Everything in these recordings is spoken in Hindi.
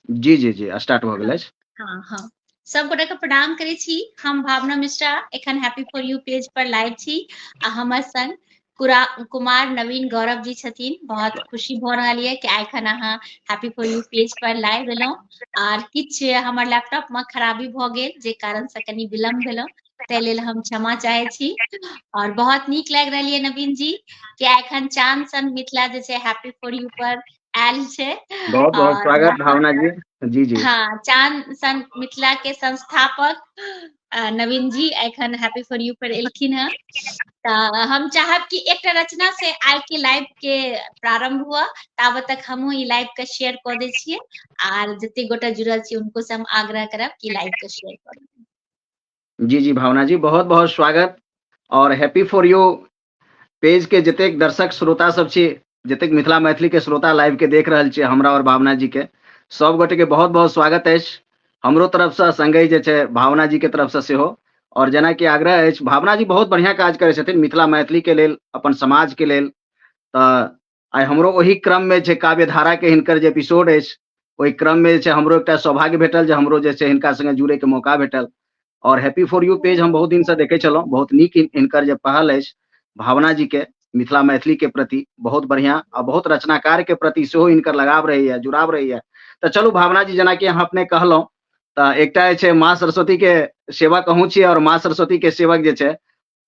जी जी जी स्टार्ट भ गेल हाँ, अछि। हाँ, हाँ। सब गोटे के प्रणाम करै छी। हम भावना मिश्रा एखन हैप्पी फॉर यू पेज पर लाइव छी आ हमर संग कुमार नवीन गौरव जी छथिन। बहुत खुशी भ रहल ये कि एखन अहाँ हैप्पी फॉर यू पेज पर लाइव एलहुँ। आर किछ हमर लैपटॉप में खराबी भ गेल जे कारण से कनी विलम्ब भेलहुँ, ताहि लेल हम क्षमा चाहै छी। और बहुत नीक लागि रहल ये नवीन जी कि एखन चाँद सन मिथिला जे छै हैप्पी फॉर यू पर आयल छै। बहुत बहुत और स्वागत भावना जी। जी जी हाँ, चाँद सन मिथिला के संस्थापक नवीन जी एखन हैप्पी फॉर यू पर एलखिन हैं। तऽ हम चाहब कि एकटा रचना से आइ के लाइव के प्रारंभ हुआ। ताबत तक हमहूँ ई लाइव के शेयर कऽ दै छियै आर जते गोटा जुड़ल छी उनको से हम आग्रह करब कि लाइव के शेयर करू। जी जी भावना जी बहुत बहुत स्वागत और हैप्पी फॉर यू पेज के जतेक दर्शक श्रोता सब छी, जतेक मिथिला मैथिली के श्रोता लाइव के देख रहल छी हमरा और भावना जी के सब गोटे के बहुत बहुत स्वागत अछि हमरो तरफ से, संगहि जे छै भावना जी के तरफ से सेहो। और जेना कि आग्रह अछि, भावना जी बहुत बढ़िया काज करै छथिन मिथिला मैथिली के लेल, अपन समाज के लेल। तऽ आइ हमरो ओही क्रम में छै काव्य धारा के हिनकर जे एपिसोड अछि, ओहि क्रम में जे छै हमरो एकटा सौभाग्य भेटल जे हमरो जे छै हिनका संगे जुड़े के मौका भेटल। और हैप्पी फॉर यू पेज हम बहुत दिन से देखे छलहुँ, बहुत नीक हिनकर जे पहल अछि भावना जी के मिथिला मैथिली के प्रति बहुत बढ़िया आ बहुत रचनाकार के प्रति सेहो हिनकर लगाव रहैया, जुड़ाव रहैया। तऽ चलू भावना जी, जेना कि अहाँ अपने कहलहुँ, तऽ एकटा जे छै माँ सरस्वती के सेवक अहूँ छियै और माँ सरस्वती के सेवक जे छै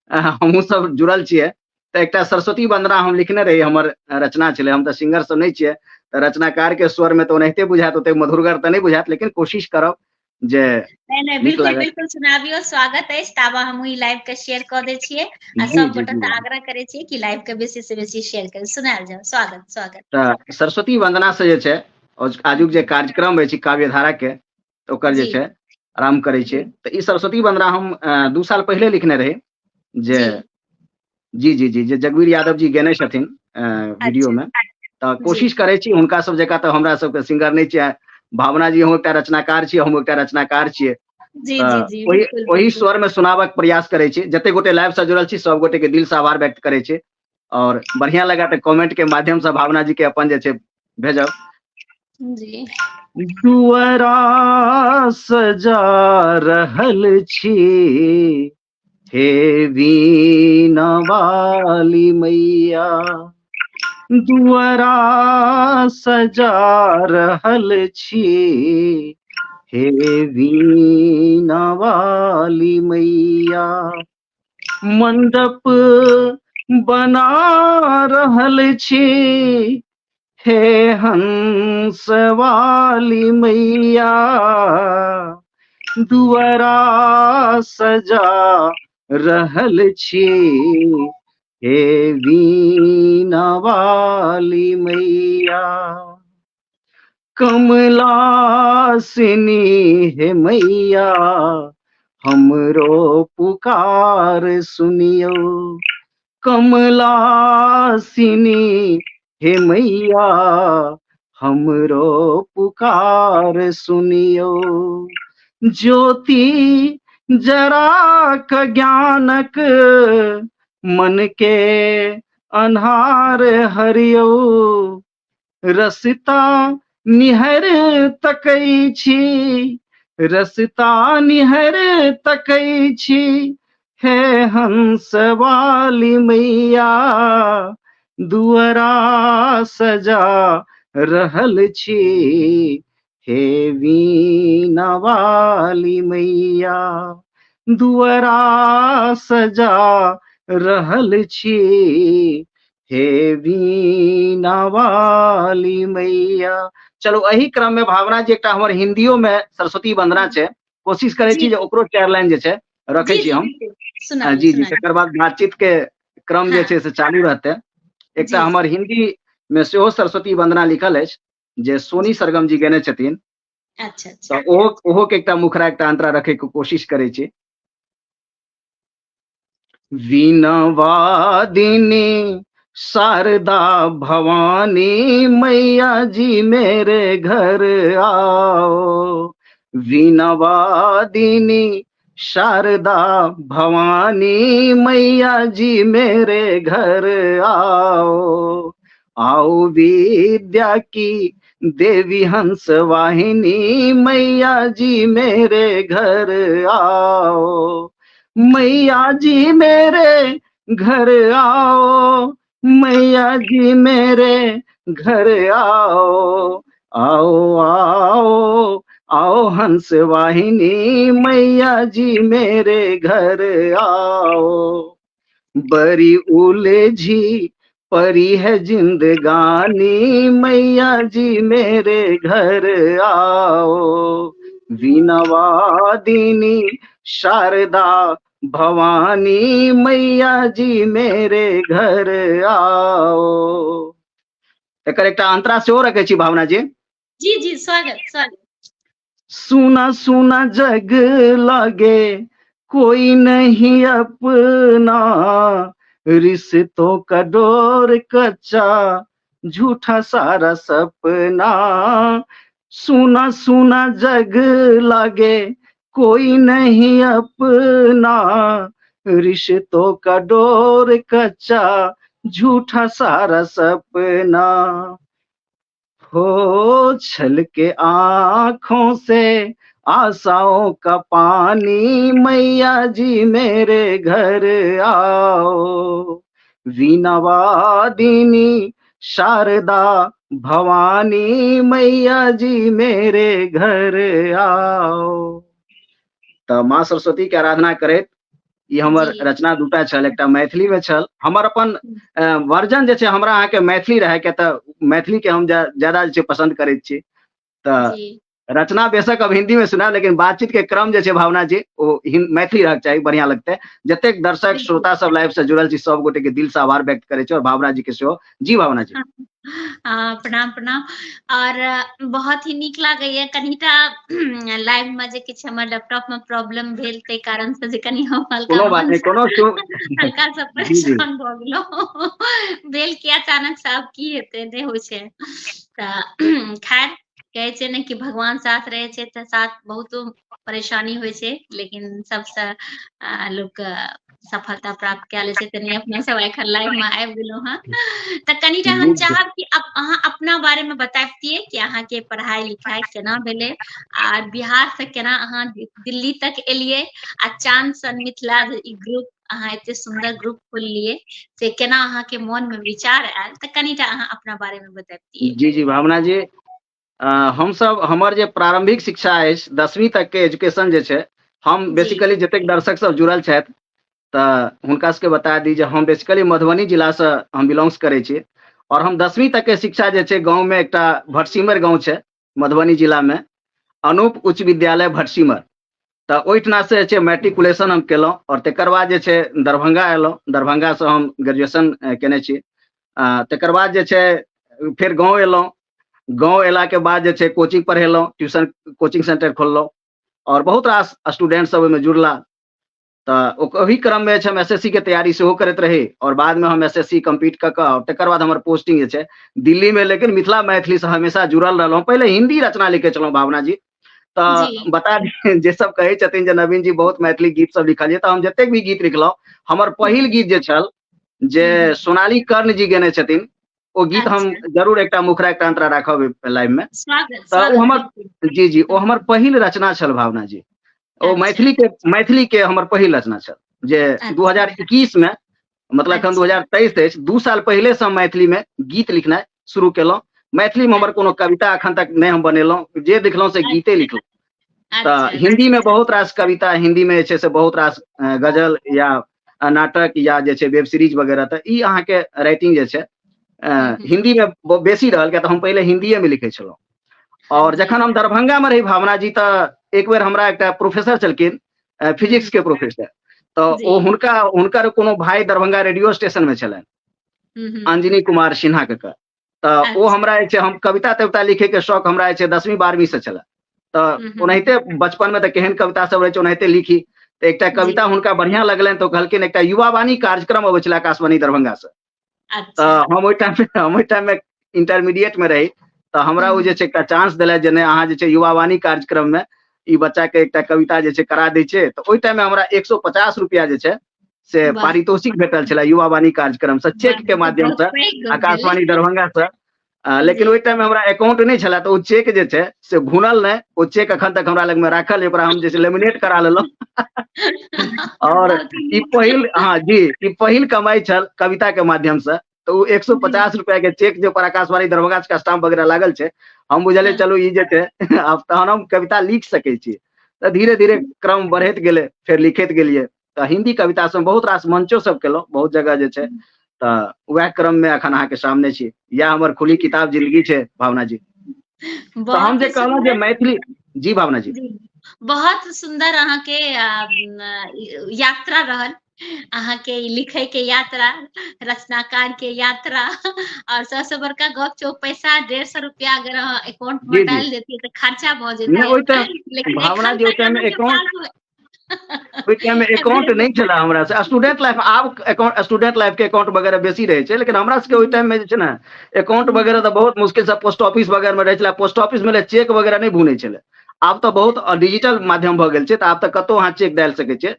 हमहूँ सब जुड़ल छियै। तऽ एकटा सरस्वती वंदना हम लिखने रही, हमर रचना छलै। हम तऽ सिंगर सब नहि छियै, तऽ रचनाकार के स्वर में तऽ ओनाहिते बुझायत, ओते मधुरगर तऽ नहि बुझायत, लेकिन कोशिश करब जे नहीं नीक बिल्कुल लागत। बिल्कुल सुनाबियो, स्वागत है। ताबा हम ई लाइव के शेयर कर दै छियै आ जी सब जी गोटा जी। से आग्रह करे छियै कि लाइव के बेसी से बेसी शेयर करी। सुनायल जाओ, स्वागत स्वागत। तऽ सरस्वती वंदना से जे छै आजुक जे कार्यक्रम अछि काव्य धारा के, तऽ ओकर जे जी छै आरम्भ करै जी छियै। तऽ ई सरस्वती वंदना हम 2 साल पहिले लिखने रही जे जी जी जी जी जे जगवीर यादव जी गेने छथिन वीडियो अच्छा में। तऽ जी कोशिश करै छी हुनका सब जकाँ, तऽ हमरा सबके सिंगर नहि छियै। भावना जी अहूँ एकटा रचनाकार छियै, हमहूँ एकटा रचनाकार छियै। जी तऽ जी जी ओही बिल्कुल ओही बिल्कुल। स्वर में सुनाबक प्रयास करै छी। जते गोटे लाइव से जुड़ल छी सब गोटे के दिल से आभार व्यक्त करै छी। और बढ़िया लगा तऽ कमेंट के माध्यम से भावना जी के अपन जे छै भेजब। जी दुअरा सजा रहल छी, हे वीणा वाली मैया। दुअरा सजा रहल छी, हे वीणा वाली मैया। मंडप बना रहल छी, हे हंस वाली मैया। दुअरा सजा रहल छी, हे वीणा वाली मैया। कमलासिनी हे मैया, हमरो पुकार सुनियो। कमलासिनी हे मैया, हमरो पुकार सुनियो। ज्योति जरा क ज्ञानक मन के अन्हार हरियो। रसिता निहर तकै छी, रसिता निहर तकै छी, हे हंस वाली मैया। दुअरा सजा रहल छी, हे वीणा वाली मैया। दुअरा सजा रहल छी, हे वीणा वाली मैया। चलो एही क्रम में भावना जी एकटा हमर हिंदियो में सरस्वती वंदना छै, कोशिश करै जी छी जे ओकरो 4 लाइन जे छै रखै जी छी जी हम। बिल्कुल सुनाबी जी जी सुनाबी। तकर बाद बातचीत के क्रम जे हाँ छै से चालू रहतै। एकटा जी हमर हिंदी में सेहो सरस्वती वंदना लिखल अछि जे सोनी जी सरगम जी गेने छथिन। अच्छा अच्छा। तऽ ओहो के एकटा मुखरा एकटा अंतरा रखे के कोशिश करै छी। वीणा वादिनी शारदा भवानी मैया जी मेरे घर आओ। वीणा वादिनी शारदा भवानी मैया जी मेरे घर आओ। आओ विद्या की देवी हंस वाहिनी मैया जी मेरे घर आओ, मैया जी मेरे घर आओ, मैया जी मेरे घर आओ, आओ आओ आओ हंस वाहिनी मैया जी मेरे घर आओ। बड़ी उलझी परी है जिंदगानी मैया जी मेरे घर आओ, वीणा वादिनी शारदा भवानी मैया जी मेरे घर आओ। एकर एकटा अंतरा सेहो रखे छी भावना जी। जी जी स्वागत स्वागत। सुना सुना जग लगे कोई नहीं अपना, रिश्तों का डोर कच्चा झूठा सारा सपना। सुना सुना जग लगे कोई नहीं अपना, रिश्तों का डोर कच्चा झूठा सारा सपना। हो छल के आंखों से आशाओं का पानी मैया जी मेरे घर आओ, वीणा वादिनी शारदा भवानी मैया जी मेरे घर आओ। तो माँ सरस्वती के आराधना करैत ई हमर जी। रचना दूटा छल, एकटा मैथिली में छल। हमर अपन वर्जन जे छै हमरा अहाँ के मैथिली रहे के, तऽ मैथिली के हम ज्यादा जे छै पसंद करैत छी। तऽ जी रचना बेशक अब हिंदी में सुना, लेकिन बातचीत के क्रम जे छै भावना जी ओ मैथिली रहक चाही, बढ़िया लगते। जतेक दर्शक श्रोता सब लाइव से जुड़ल छी सब गोटे के दिल से आभार व्यक्त करे छी, और भावना जी के सेहो। जी भावना जी। प्रणाम प्रणाम। और बहुत ही नीक लागैए। कनिटा लाइव में जे किछु हमर लैपटॉप में प्रॉब्लम भेल तै कारण से जे कनि हम हल्का कोनो बात नहीं, कोनो हल्का सा जी जी परेशान भ गेलहुँ। भेल कि अचानक से आब की हेतै नहि होइ छै। तऽ खैर कहै छै ने कि भगवान साथ रहै छै तऽ साथ बहुतो परेशानी होइ छै, लेकिन सबसे लोक सफलता प्राप्त कए लै छै। तनी अपना सब एखन लाइव में आबि गेलहुँ हँ। तऽ कनिटा हम जी जी। चाहब कि अहाँ अपना बारे में बताबतियै कि अहाँ के पढ़ाई लिखाई केना भेलै, आर बिहार से केना अहाँ दिल्ली तक एलियै, आ चांद सन मिथिला ई ग्रुप अहाँ एते सुंदर ग्रुप खोललियै, से केना अहाँ के मन में विचार आयल, तऽ कनिटा अहाँ अपना बारे में बताबतियै। जी जी भावना जी, हम सब हमर जे प्रारंभिक शिक्षा अछि 10वीं तक के एजुकेशन जे छै, हम जी बेसिकली जतेक दर्शक सब जुड़ल छथि तऽ हुनका सबके बता दी जे हम बेसिकली मधुबनी जिला से हम बिलोंग्स करै छी। और हम 10वीं तक के शिक्षा जे छै गाँव में एकटा भटसिमर गाँव छै मधुबनी जिला में, अनूप उच्च विद्यालय भटसिमर। तऽ ओहिठना से जे छै मैट्रिकुलेशन हम केलहुँ, और तकर बाद जे छै दरभंगा एलहुँ, दरभंगा से हम ग्रेजुएशन केने छी। तकर बाद जे छै फिर गाँव एलहुँ, गाँव एला के बाद जे छै कोचिंग पढ़ेलहुँ, ट्यूशन कोचिंग सेंटर खोललहुँ, और बहुत रास स्टूडेंट सब ओहिमे जुड़ला। तऽ ओही क्रम में हम एसएससी के तैयारी सेहो करैत रही, और बाद में हम एसएससी कम्प्लीट कऽ कऽ तकर बाद हमर पोस्टिंग जे छै दिल्ली में, लेकिन मिथिला मैथिली से हमेशा जुड़ल रहलहुँ। पहले हिंदी रचना लिखे छलहुँ भावना जी। तऽ जी बता दी जे सब कहै छथिन जे नवीन जी बहुत मैथिली गीत सब लिखलियै, तऽ हम जतेक भी गीत लिखलहुँ, हमर पहिल गीत जे छल जे सोनाली कर्ण जी गेने छथिन, ओ गीत हम अच्छा जरूर एकटा मुखरा एकटा अंतरा राखब लाइव में। स्वागत तऽ ओ स्वागत हमर बिल्कुल। जी जी ओ हमर पहिल रचना छल भावना जी। ओ अच्छा मैथिली के हमर पहिल रचना छल, जे अच्छा 2021 में, मतलब एखन अच्छा 2023 अछि, 2 साल पहिले से हम मैथिली में गीत लिखनाइ शुरू केलहुँ। मैथिली में हमर कोनो कविता अखन तक नहि हम बनेलहुँ, जे लिखलहुँ से गीते लिखलहुँ। अच्छा तऽ हिंदी में बहुत रास कविता, हिंदी में जे छै से बहुत रास गजल या नाटक या जे छै वेब सीरीज वगैरह, तऽ ई अहाँके राइटिंग जे छै हिंदी में बेसी रहल, किया तऽ हम पहिले हिंदीए में लिखै छलहुँ। और जी जखन हम दरभंगा में रही भावना जी, तऽ एक बेर हमरा एकटा प्रोफेसर छलखिन फिजिक्स के प्रोफेसर, तऽ जी ओ हुनकर कोनो भाई दरभंगा रेडियो स्टेशन में छलनि, अंजनी कुमार सिन्हा के। तऽ ओ अच्छा हमरा जे छै, हम कविता तविता लिखे के शौक हमरा जे छै 10वीं 12वीं से छले। तऽ ओनाहिते बचपन में तऽ केहन कविता सब रहै छै ओनाहिते लिखी। तऽ एकटा जी कविता हुनका बढ़िया लगलनि, तऽ कहलखिन एकटा युवा वाणी कार्यक्रम अबै छलै आकाशवाणी दरभंगा से। अच्छा तऽ हम ओहि टाइम में इंटरमीडिएट में रही, तऽ हमरा ओ जे छै एकटा चांस देलथि जे नहि अहाँ जे छै युवा वाणी कार्यक्रम में ई बच्चा के एकटा कविता जे छै करा दै छै। तऽ ओहि टाइम में हमरा 150 रुपया जे छै से वाह पारितोषिक भेटल छले युवा वाणी कार्यक्रम से, चेक के वाह, तो माध्यम बहुत से पैघ गप भेलै। आकाशवाणी दरभंगा से। लेकिन जी ओहि टाइम में हमरा अकाउंट नहीं छला, तो चेक जे छै से भुनल नहीं, वो चेक अखन तक हमरा लग में राखल है, ओकरा हम जे छै लेमिनेट करा लेलहुँ। और बहुत ही ई नीक पहिल, हाँ जी, ई पहिल कमाई छल कविता के माध्यम से। तो वो जी 150 रुपया के चेक जे पर आकाशवाणी दरभंगा का स्टाम्प वगैरह लागल छै, हम बुझलियै हाँ, चलू ई जे छै आब तहन हम कविता लिख सकै छी। तऽ धीरे धीरे क्रम बढ़ैत गेलै, फेर लिखैत गेलियै। तऽ हिंदी कविता सब बहुत रास मंचो सब केलहुँ, बहुत जगह जे छै। तऽ वएह क्रम में अखन अहाँके सामने छी, या हमर खुली किताब जिंदगी छै भावना जी। तऽ हम बहुत जे ही कहलहुँ जे सुंदर। मैथिली, जी भावना जी। जी, बहुत सुंदर अहाँ के यात्रा रहल। अहाँ के ई लिखै के यात्रा, रचनाकार के यात्रा और सबसे बड़का गप छै, ओ पैसा 150 रुपया अगर अहाँ अकाउंट में जी, जी। डाल देतियै तो खर्चा भ नहीं जेतियै। ओहि टाइम लेकिन भावना एखन जी, ओहि तक टाइम में अहाँ के अकाउंट, पास ओहि टाइम में अकाउंट एवरेज नहीं छला हमरा से। स्टूडेंट लाइफ, आब अकाउंट, स्टूडेंट लाइफ के अकाउंट वगैरह बेसी रहे छै, लेकिन हमरा सबके ओहि टाइम में जे छै ना, अकाउंट वगैरह तो बहुत मुश्किल से पोस्ट ऑफिस वगैरह में रहे छला। पोस्ट ऑफिस में चेक वगैरह नहीं भुनै छलै। आब तो बहुत डिजिटल माध्यम भ गेल छै, तऽ आब तऽ कतौ अहाँ चेक डालि सकै छियै।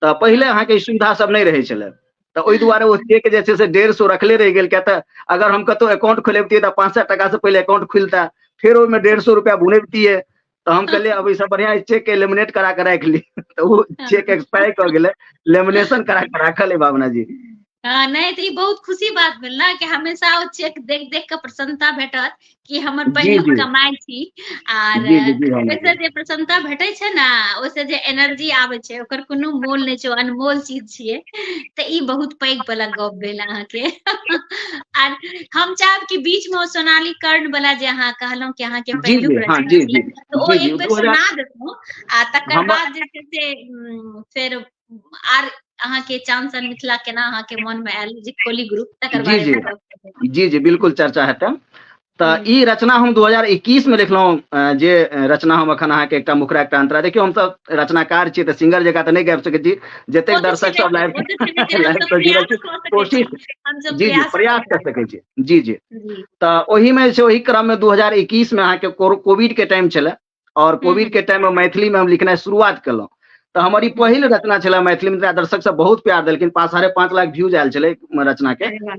तऽ पहिले अहाँके ई सुविधा सब नहीं रहै छलै। तऽ ओहि दुआरे ओ चेक जे छै से 150 रखले रहि गेल। किया तऽ अगर हम कतौ अकाउंट खोलेबतियै तऽ 500 टका से पहिले अकाउंट खुलता, फिर ओहिमे 150 रुपया भुनेबतियै। तऽ हम कहलियै अब इससे बढ़िया चेक के लेमिनेट करा के राख ली। तो वो चेक एक्सपायर क गेलै, लेमिनेशन करा के राखल है भावना जी। हाँ, नहीं तो ई बहुत खुशी बात भेल ना कि हमेशा ओ चेक देख-देख के प्रसन्नता भेटत कि हमर जी, पहिलुक जी। कमाई छी। आर जी, जी, जी भावना ओइसे जी। जे प्रसन्नता भेटै छै ना, ओइसे जे एनर्जी आबै छै, ओकर कोनो मोल नै छै, ओ अनमोल चीज छियै। तऽ ई बहुत पैघ बला गप भेल अहाँके। आर हम चाहब कि बीच में ओ सोनाली कर्ण बला जे अहाँ कहलहुँ कि अहाँ के जी, जी। पहिलुक हाँ, रचना जी, छी, जी। तऽ ओ जी, जी। एक बेर 2000 सुना देतौं। आ तकर हमर, बाद जे छै से फेर आर अहाँ के चाँद सन मिथिला केना अहाँ के मन में आयल जे खोली ग्रुप, तकर जी, बारे जी। में गप करबै। जी, जी, बिल्कुल चर्चा हेतै। तऽ हुँ, ई रचना हम 2021 में लिखलहुँ। जे रचना हम अखन अहाँके एकटा मुखरा एकटा अंतरा, देखियौ हम सब रचनाकार छियै, तऽ सिंगर जकाँ तऽ नहीं गाबि सकै छी। ओ जतेक तऽ दर्शक छेबे सब करै, लाइव ओ तऽ छेबे करै, हम लाइव सब से जुड़ल प्रयास छै, कऽ सकै छी, कोशिश, हम सब जी, जी, प्रयास सकैत कर सकै छी। जी, जी। जी। तऽ ओही में जे छै, ओही क्रम में 2021 में अहाँके कोविड के टाइम छलै, और हुँ, कोविड हुँ, के टाइम में मैथिली में हम लिखनाइ शुरुआत केलहुँ। तऽ हमर ई हुँ। पहिल रचना छलै मैथिली में। दर्शक सब बहुत प्यार देलखिन, 5.5 लाख व्यूज आयल छलै रचना के। अरे वाह!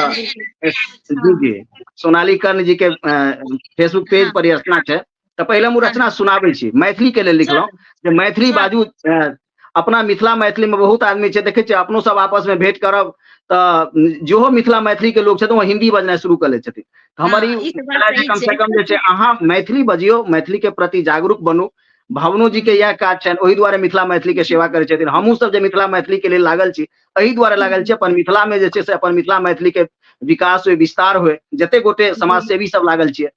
जी, जी। जी, हाँ, जी। सोनाली कर्ण जी के फेसबुक पेज हाँ, पर ई रचना छै। तऽ पहिले हम उ हाँ, रचना सुनाबै छी, मैथिली के लेल लिखलहुँ, स्वागत, जे मैथिली बाजू। स्वागत। अपना मिथिला मैथिली में बहुत आदमी छै, देखै छियै अपनो सब आपस में भेंट करब तऽ जेहो मिथिला मैथिली के लोग छथिन, ओ हिन्दी बजनाइ शुरू कऽ लै छथिन। तऽ हमर ई हाँ, ई तऽ बात छलै जे सही कम छै। से कम जे छै, अहाँ मैथिली बजियौ, मैथिली के प्रति जागरूक बनू। भावनो जी के हुँ, इएह काज छनि, ओहि दुआरे मिथिला मैथिली के सेवा करै छथिन। हमहूँ सब जे मिथिला मैथिली के लेल लागल छी, एहि दुआरे लागल छी, हुँ, अपन मिथिला में जे छै से अपन मिथिला मैथिली के विकास होय, विस्तार होय। जते गोटे जी, समाज सेवी सब लागल छियै,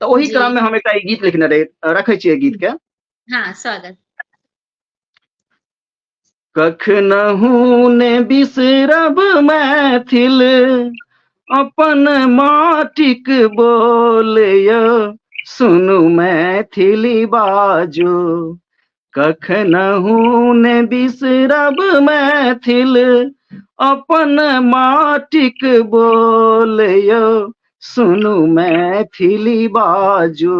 तऽ ओही जी। क्रम में हम एकटा ई गीत लिखने रही, रखै छियै गीत के। हाँ, स्वागत। कखनहु ने बिसरब मैथिल, अपन माटिक बोल यौ, सुनू मैथिली बाजू। कखनहु ने बिसरब मैथिल, अपन माटिक बोल यौ, सुनू मैथिली बाजू।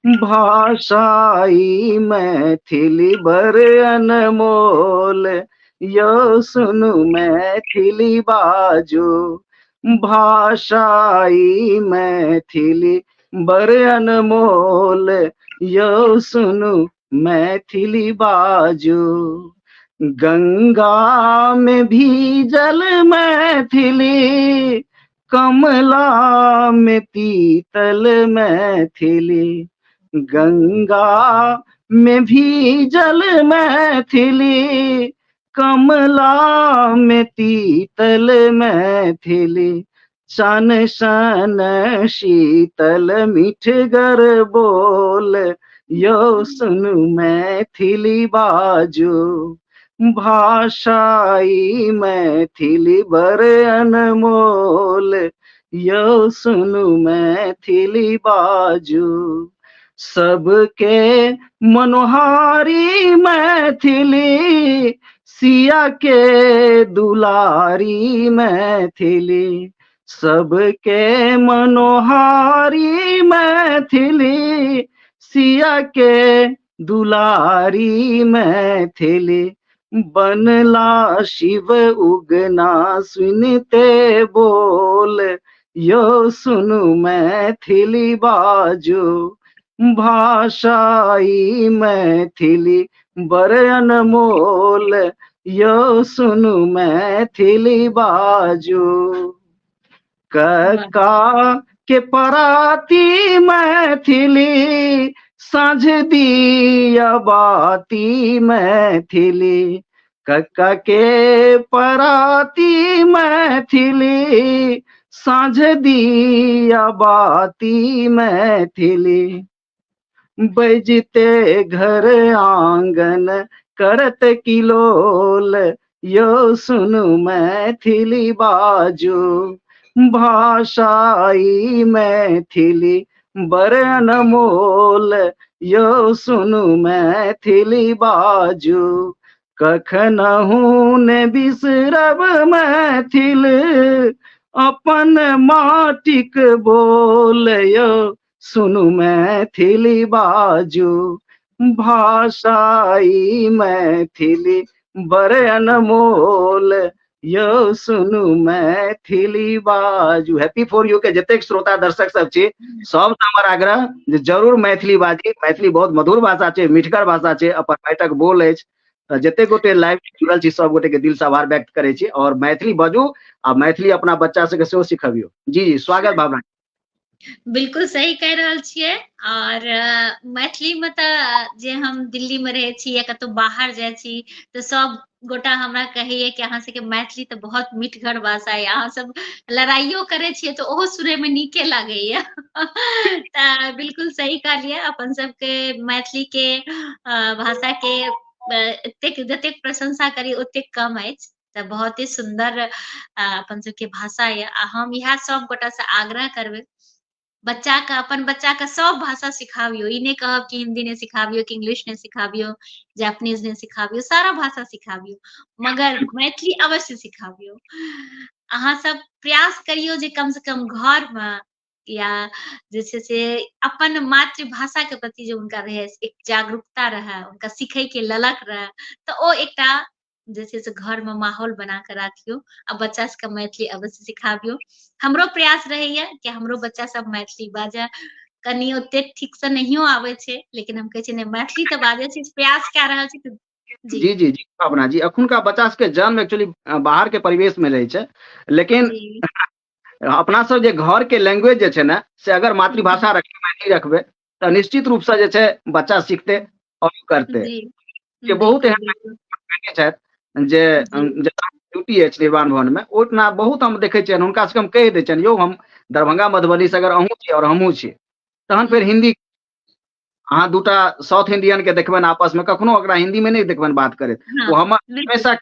भाषा ई मैथिली बड़ अनमोल, यौ सुनू मैथिली बाजू। भाषा ई मैथिली बड़ अनमोल, यौ सुनू मैथिली बाजू। गंगा में भीजल मैथिली, कमला में पीतल मैथिली। गंगा में भीजल मैथिली, कमला में पीतल मैथिली। सन सन शीतल मीठगर बोल, यौ सुनू मैथिली बाजू। भाषा ई मैथिली बड़ अनमोल, यौ सुनू मैथिली बाजू। सबके मनोहारी मैथिली, सिया के दुलारी मैथिली। सबके मनोहारी मैथिली, सिया के दुलारी मैथिली। बनला शिव उगना सुनते बोल, यो सुनु मैथिली बाजू, भाषाई मैथिली बड़ अनमोल, यो सुनु मैथिली बाजू। वाह कक्का के पराती मैथिली, साँझ दिया बाती मैथिली। कक्का के पराती मैथिली, साँझ दिया बाती मैथिली। बजते घर आंगन करत किलोल, यो सुनु मैथिली बाजू, भाषाई मैथिली बड़ अनमोल, यो सुनु मैथिली बाजू। कखनहु ने बिसरब मैथिल, अपन माटिक बोल, यो सुनु मैथिली बाजू, भाषाई मैथिली बड़ अनमोल, यो सुनु मैथिली बाजू। हैप्पी फॉर यू के जतेक श्रोता दर्शक सब छी, सब हमर आग्रह जे जरूर मैथिली बाजी। मैथिली बहुत मधुर भाषा छै, मिठगर भाषा छै, अपन माटिक बोल अछि। तऽ जतेक गोटे लाइव जुड़ल छी सब गोटे के दिल से आभार व्यक्त करै छी, और मैथिली बाजू आ मैथिली अपना बच्चा सबके सेहो सिखबियौ। जी जी, स्वागत भावना। बिल्कुल सही कह रहल छियै। और मैथिली में तऽ जे हम दिल्ली में रहै छी या कतौ बाहर जाइ छी तऽ सब गोटा हमरा कहैये कि अहाँ सबके मैथिली तऽ बहुत मीठगर भाषा है, अहाँ सब लड़ाइयो करे छियै तऽ ओहो सुनै में नीके लागैये। तऽ बिल्कुल सही कहलियै, अपन सबके मैथिली के भाषा के एतेक जतेक प्रशंसा करी ओतेक कम अछि। तऽ बहुत ही सुंदर अपन सबके भाषा ये। आ हम इएह सब गोटा से आग्रह करबै, बच्चा के अपन बच्चा के सब भाषा सिखाबियो। ई नहीं कहब कि हिंदी ने सिखाबियो, कि इंग्लिश ने सिखाबियो, जापानीज ने सिखाबियो, सारा भाषा सिखाबियो, मगर मैथिली अवश्य सिखाबियो। अहाँ सब प्रयास करियो जे कम से कम घर में या जे छै से अपन मातृभाषा के प्रति जे हुनका रहे एक जागरूकता रहे, उनका सीखे के ललक रहे, तऽ ओ एकटा जे छै से घर में माहौल बना के राखियो आ बच्चा सबके मैथिली अवश्य सिखाबियो। हमरो प्रयास रहैये कि हमरो बच्चा सब मैथिली बाजै। कनी ओतेक ठीक से नहियो आबै छै, लेकिन हम कहै छियै नहि मैथिली तऽ बाजै छी, प्रयास कए रहल छी तऽ जी जी जी जी भावना जी, अखुनका बच्चा सबके जन्म एक्चुअली बाहर के परिवेश में रहै छै, लेकिन जी अपना सब जे घर के लैंग्वेज जे छै ने, से अगर मातृभाषा रखबै, मैथिली रखबै, तऽ निश्चित रूप से जे छै बच्चा सीखतै और करतै। जी जे बहुत बिल्कुल एहन बिल्कुल छथि जे जी जतऽ ड्यूटी अछि निर्माण भवन में, ओहिठना बहुत हम देखै छियनि, हुनका सबके हम कहि दै छियनि, यौ हम दरभंगा मधुबनी से अगर अहूँ छी और हमहूँ छी, तहन फेर हम्म, हिन्दी अहाँ दूटा साउथ इंडियन के देखबनि आपस में, कखनो ओकरा हिंदी में नहीं देखबनि बात करैत। हाँ वो हमर बिल्कुल हमेशा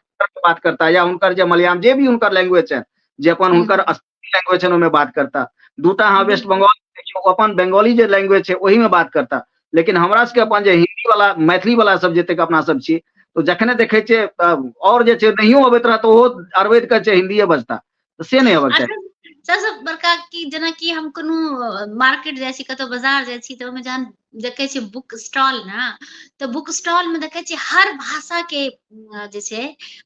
बात करता, या हुनकर जे मलयालम जे भी हुनकर लैंग्वेज छै, जे अपन हुनकर हम्म, असली लैंग्वेज छै, ओहिमे बात करता। दूटा अहाँ वेस्ट बिल्कुल बंगाल देखियौ, अपन बंगाली जे लैंग्वेज छै ओही में बात करता। लेकिन हमरा सबके अपन जे हिंदी वाला मैथिली वाला सब जतेक अपना सब छी, तो जखने देखै छियै और जे छै नहियो अबैत रहत ओहो अरवैद के छै हिन्दीए बजता, तऽ से नहि हेबाक चाही। अगर सबसे बड़का की जेना कि हम कोनो मार्केट जाइ छी, कतौ बाजार जाइ छी, तऽ ओहिमे जहन देखै छियै बुक स्टॉल ना, तऽ बुक स्टॉल में देखै छियै हर भाषा के जे छै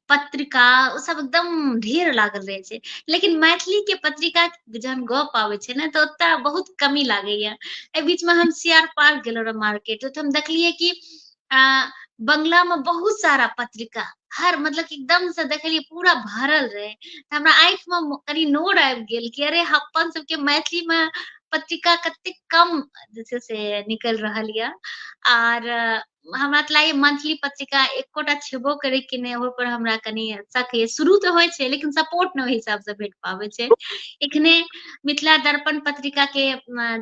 पत्रिका ओ सब एकदम ढेर लागल रहे छै, लेकिन मैथिली के पत्रिका जहन गप आबै छै ने, तऽ ओतऽ बहुत कमी लागैये। एहि बीच में हम सीआर पार्क गेलो रहे मार्केट, तो हम देखलियै कि बंगला में बहुत सारा पत्रिका, हर मतलब कि एकदम से देखलियै पूरा भरल रहे। तऽ हमरा आँखि में कनी नोर आबि गेल कि अरे अपन सबके मैथिली में पत्रिका कतेक कम जे छै से निकलि रहल ये। आर हमरा तऽ लागैये मंथली पत्रिका एकोटा छेबो करे कि नहि, ओहो पर हमरा कनी शक ये। शुरू तऽ होइ छै लेकिन सपोर्ट नहि ओहि हिसाब से भेट पाबै छै। एखने मिथिला दर्पण पत्रिका के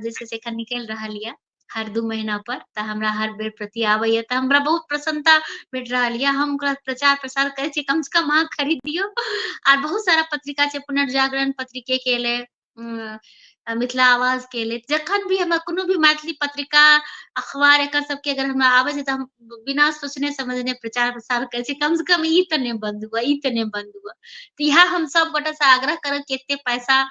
जे छै से एखन निकलि रहल ये हर 2 महीना पर, तऽ हमरा हर बेर प्रति आबैये, तऽ हमरा बहुत प्रसन्नता भेट रहल ये। हम ओकरा प्रचार प्रसार करै छी, कम से कम अहाँ खरीदियौ। आर बहुत सारा पत्रिका छै, पुनर्जागरण पत्रिके के एलै, मिथिला आवाज के एलै। जखन भी हमरा कोनो भी मैथिली पत्रिका अखबार एकर सबके अगर हमरा आबै छै, तऽ हम बिना सोचने समझने प्रचार प्रसार करै छी, कम से कम ई तऽ नहि बंद हुए, ई तऽ नहि बंद हुए। तऽ इएह हम सब गोटे से आग्रह करब कि एते पैसा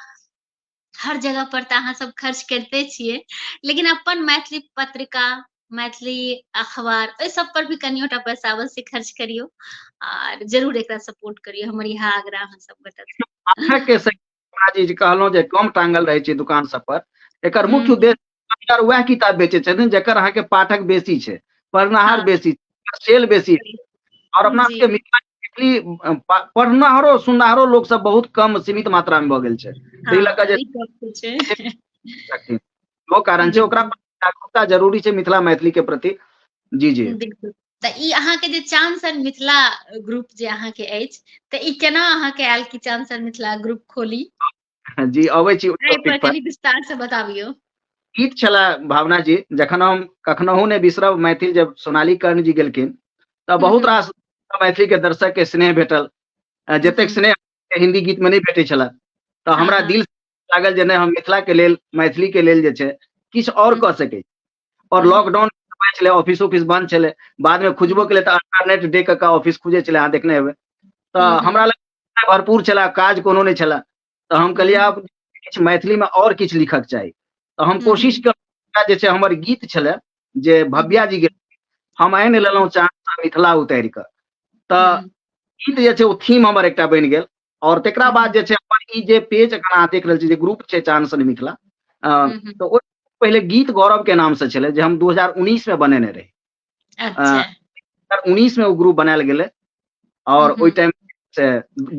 हर जगह पर तऽ अहाँ सब खर्च करिते छियै, लेकिन अपन मैथिली पत्रिका, मैथिली अखबार एहि सब पर भी कनियोटा पैसा अवश्य खर्च करियौ, आर जरूर एकरा सपोर्ट करियौ। हमर इएह आग्रह अहाँ सब गोटे से। पाठक के संख्या जी जे कहलहुँ जे कम टांगल रहै छै दुकान सब पर, एकर मुख्य हम्म, उद्देश्य दुकानदार वैह किताब बेचै छथिन जेकर अहाँके पाठक बेसी छै, पढ़निहार हाँ बेसी छै, सेल बेसी सही और अपना जी सबके मिथिला के मैथिली पढ़निहारो सुननिहारो लोक सब बहुत कम सीमित मात्रा में भऽ गेल छै। तै लऽ कऽ हाँ जे ई गप तऽ छै छथिन, ओ कारण छै ओकरा बिल्कुल प्रति जागरूकता जरूरी छै मिथिला मैथिली के प्रति। जी, जी। बिल्कुल तऽ ई अहाँके जे चांसन मिथिला ग्रुप जे अहाँके अछि तऽ ई केना अहाँके आयल कि चांसन मिथिला ग्रुप खोली? जी, अबै छी ओइ एहि पर टॉपिक पर। कनि विस्तार से बताबियौ। गीत छले भावना जी, जखन हम कखनहु नहि बिसरब मैथिल जब सोनाली कर्ण जी गेलखिन, तऽ बहुत हम्म, रास मैथिली के दर्शक के स्नेह भेटल। जतेक हम्म, स्नेह हिन्दी गीत में नहि भेटै छले। तऽ हाँ हमरा हाँ दिल से लागल जे नहि हम मिथिला के लेल, मैथिली के लेल जे छै किछु और हम्म, कऽ सकै छी। और हम्म, लॉकडाउन के समय छलै, ऑफिस बंद छलै। बाद में खुजबो हम्म, केलै तऽ अल्टरनेट डे के ऑफिस खुजै छलै, अहाँ देखने हेबै। तऽ हम्म, हमरा लग समय भरपूर छले, काज कोनो नहि छले। तऽ हम कहलियै हम्म, आब किछु मैथिली में और किछु लिखऽ के चाही। तऽ हम कोशिश हम्म, केलहुँ जे छै हमर गीत छलै जे हम्म, भव्या जी के, हम आनि लेलहुँ चाँद सँ मिथिला उतारि कऽ। तऽ हम्म, गीत जे छै ओ थीम हमर एकटा बनि गेल। और तकरा बाद हम्म, जे छै हमर ई जे पेज एखन अहाँ देख रहल छी, जे ग्रुप छै चांद सन मिथिला, हम्म, तऽ ओ पहिले गीत गौरव के नाम से छलै, जे हम 2019 में बनेने रही। अच्छा 2019 में ओ ग्रुप बनायल गेलै और ओहि हम्म, टाइम से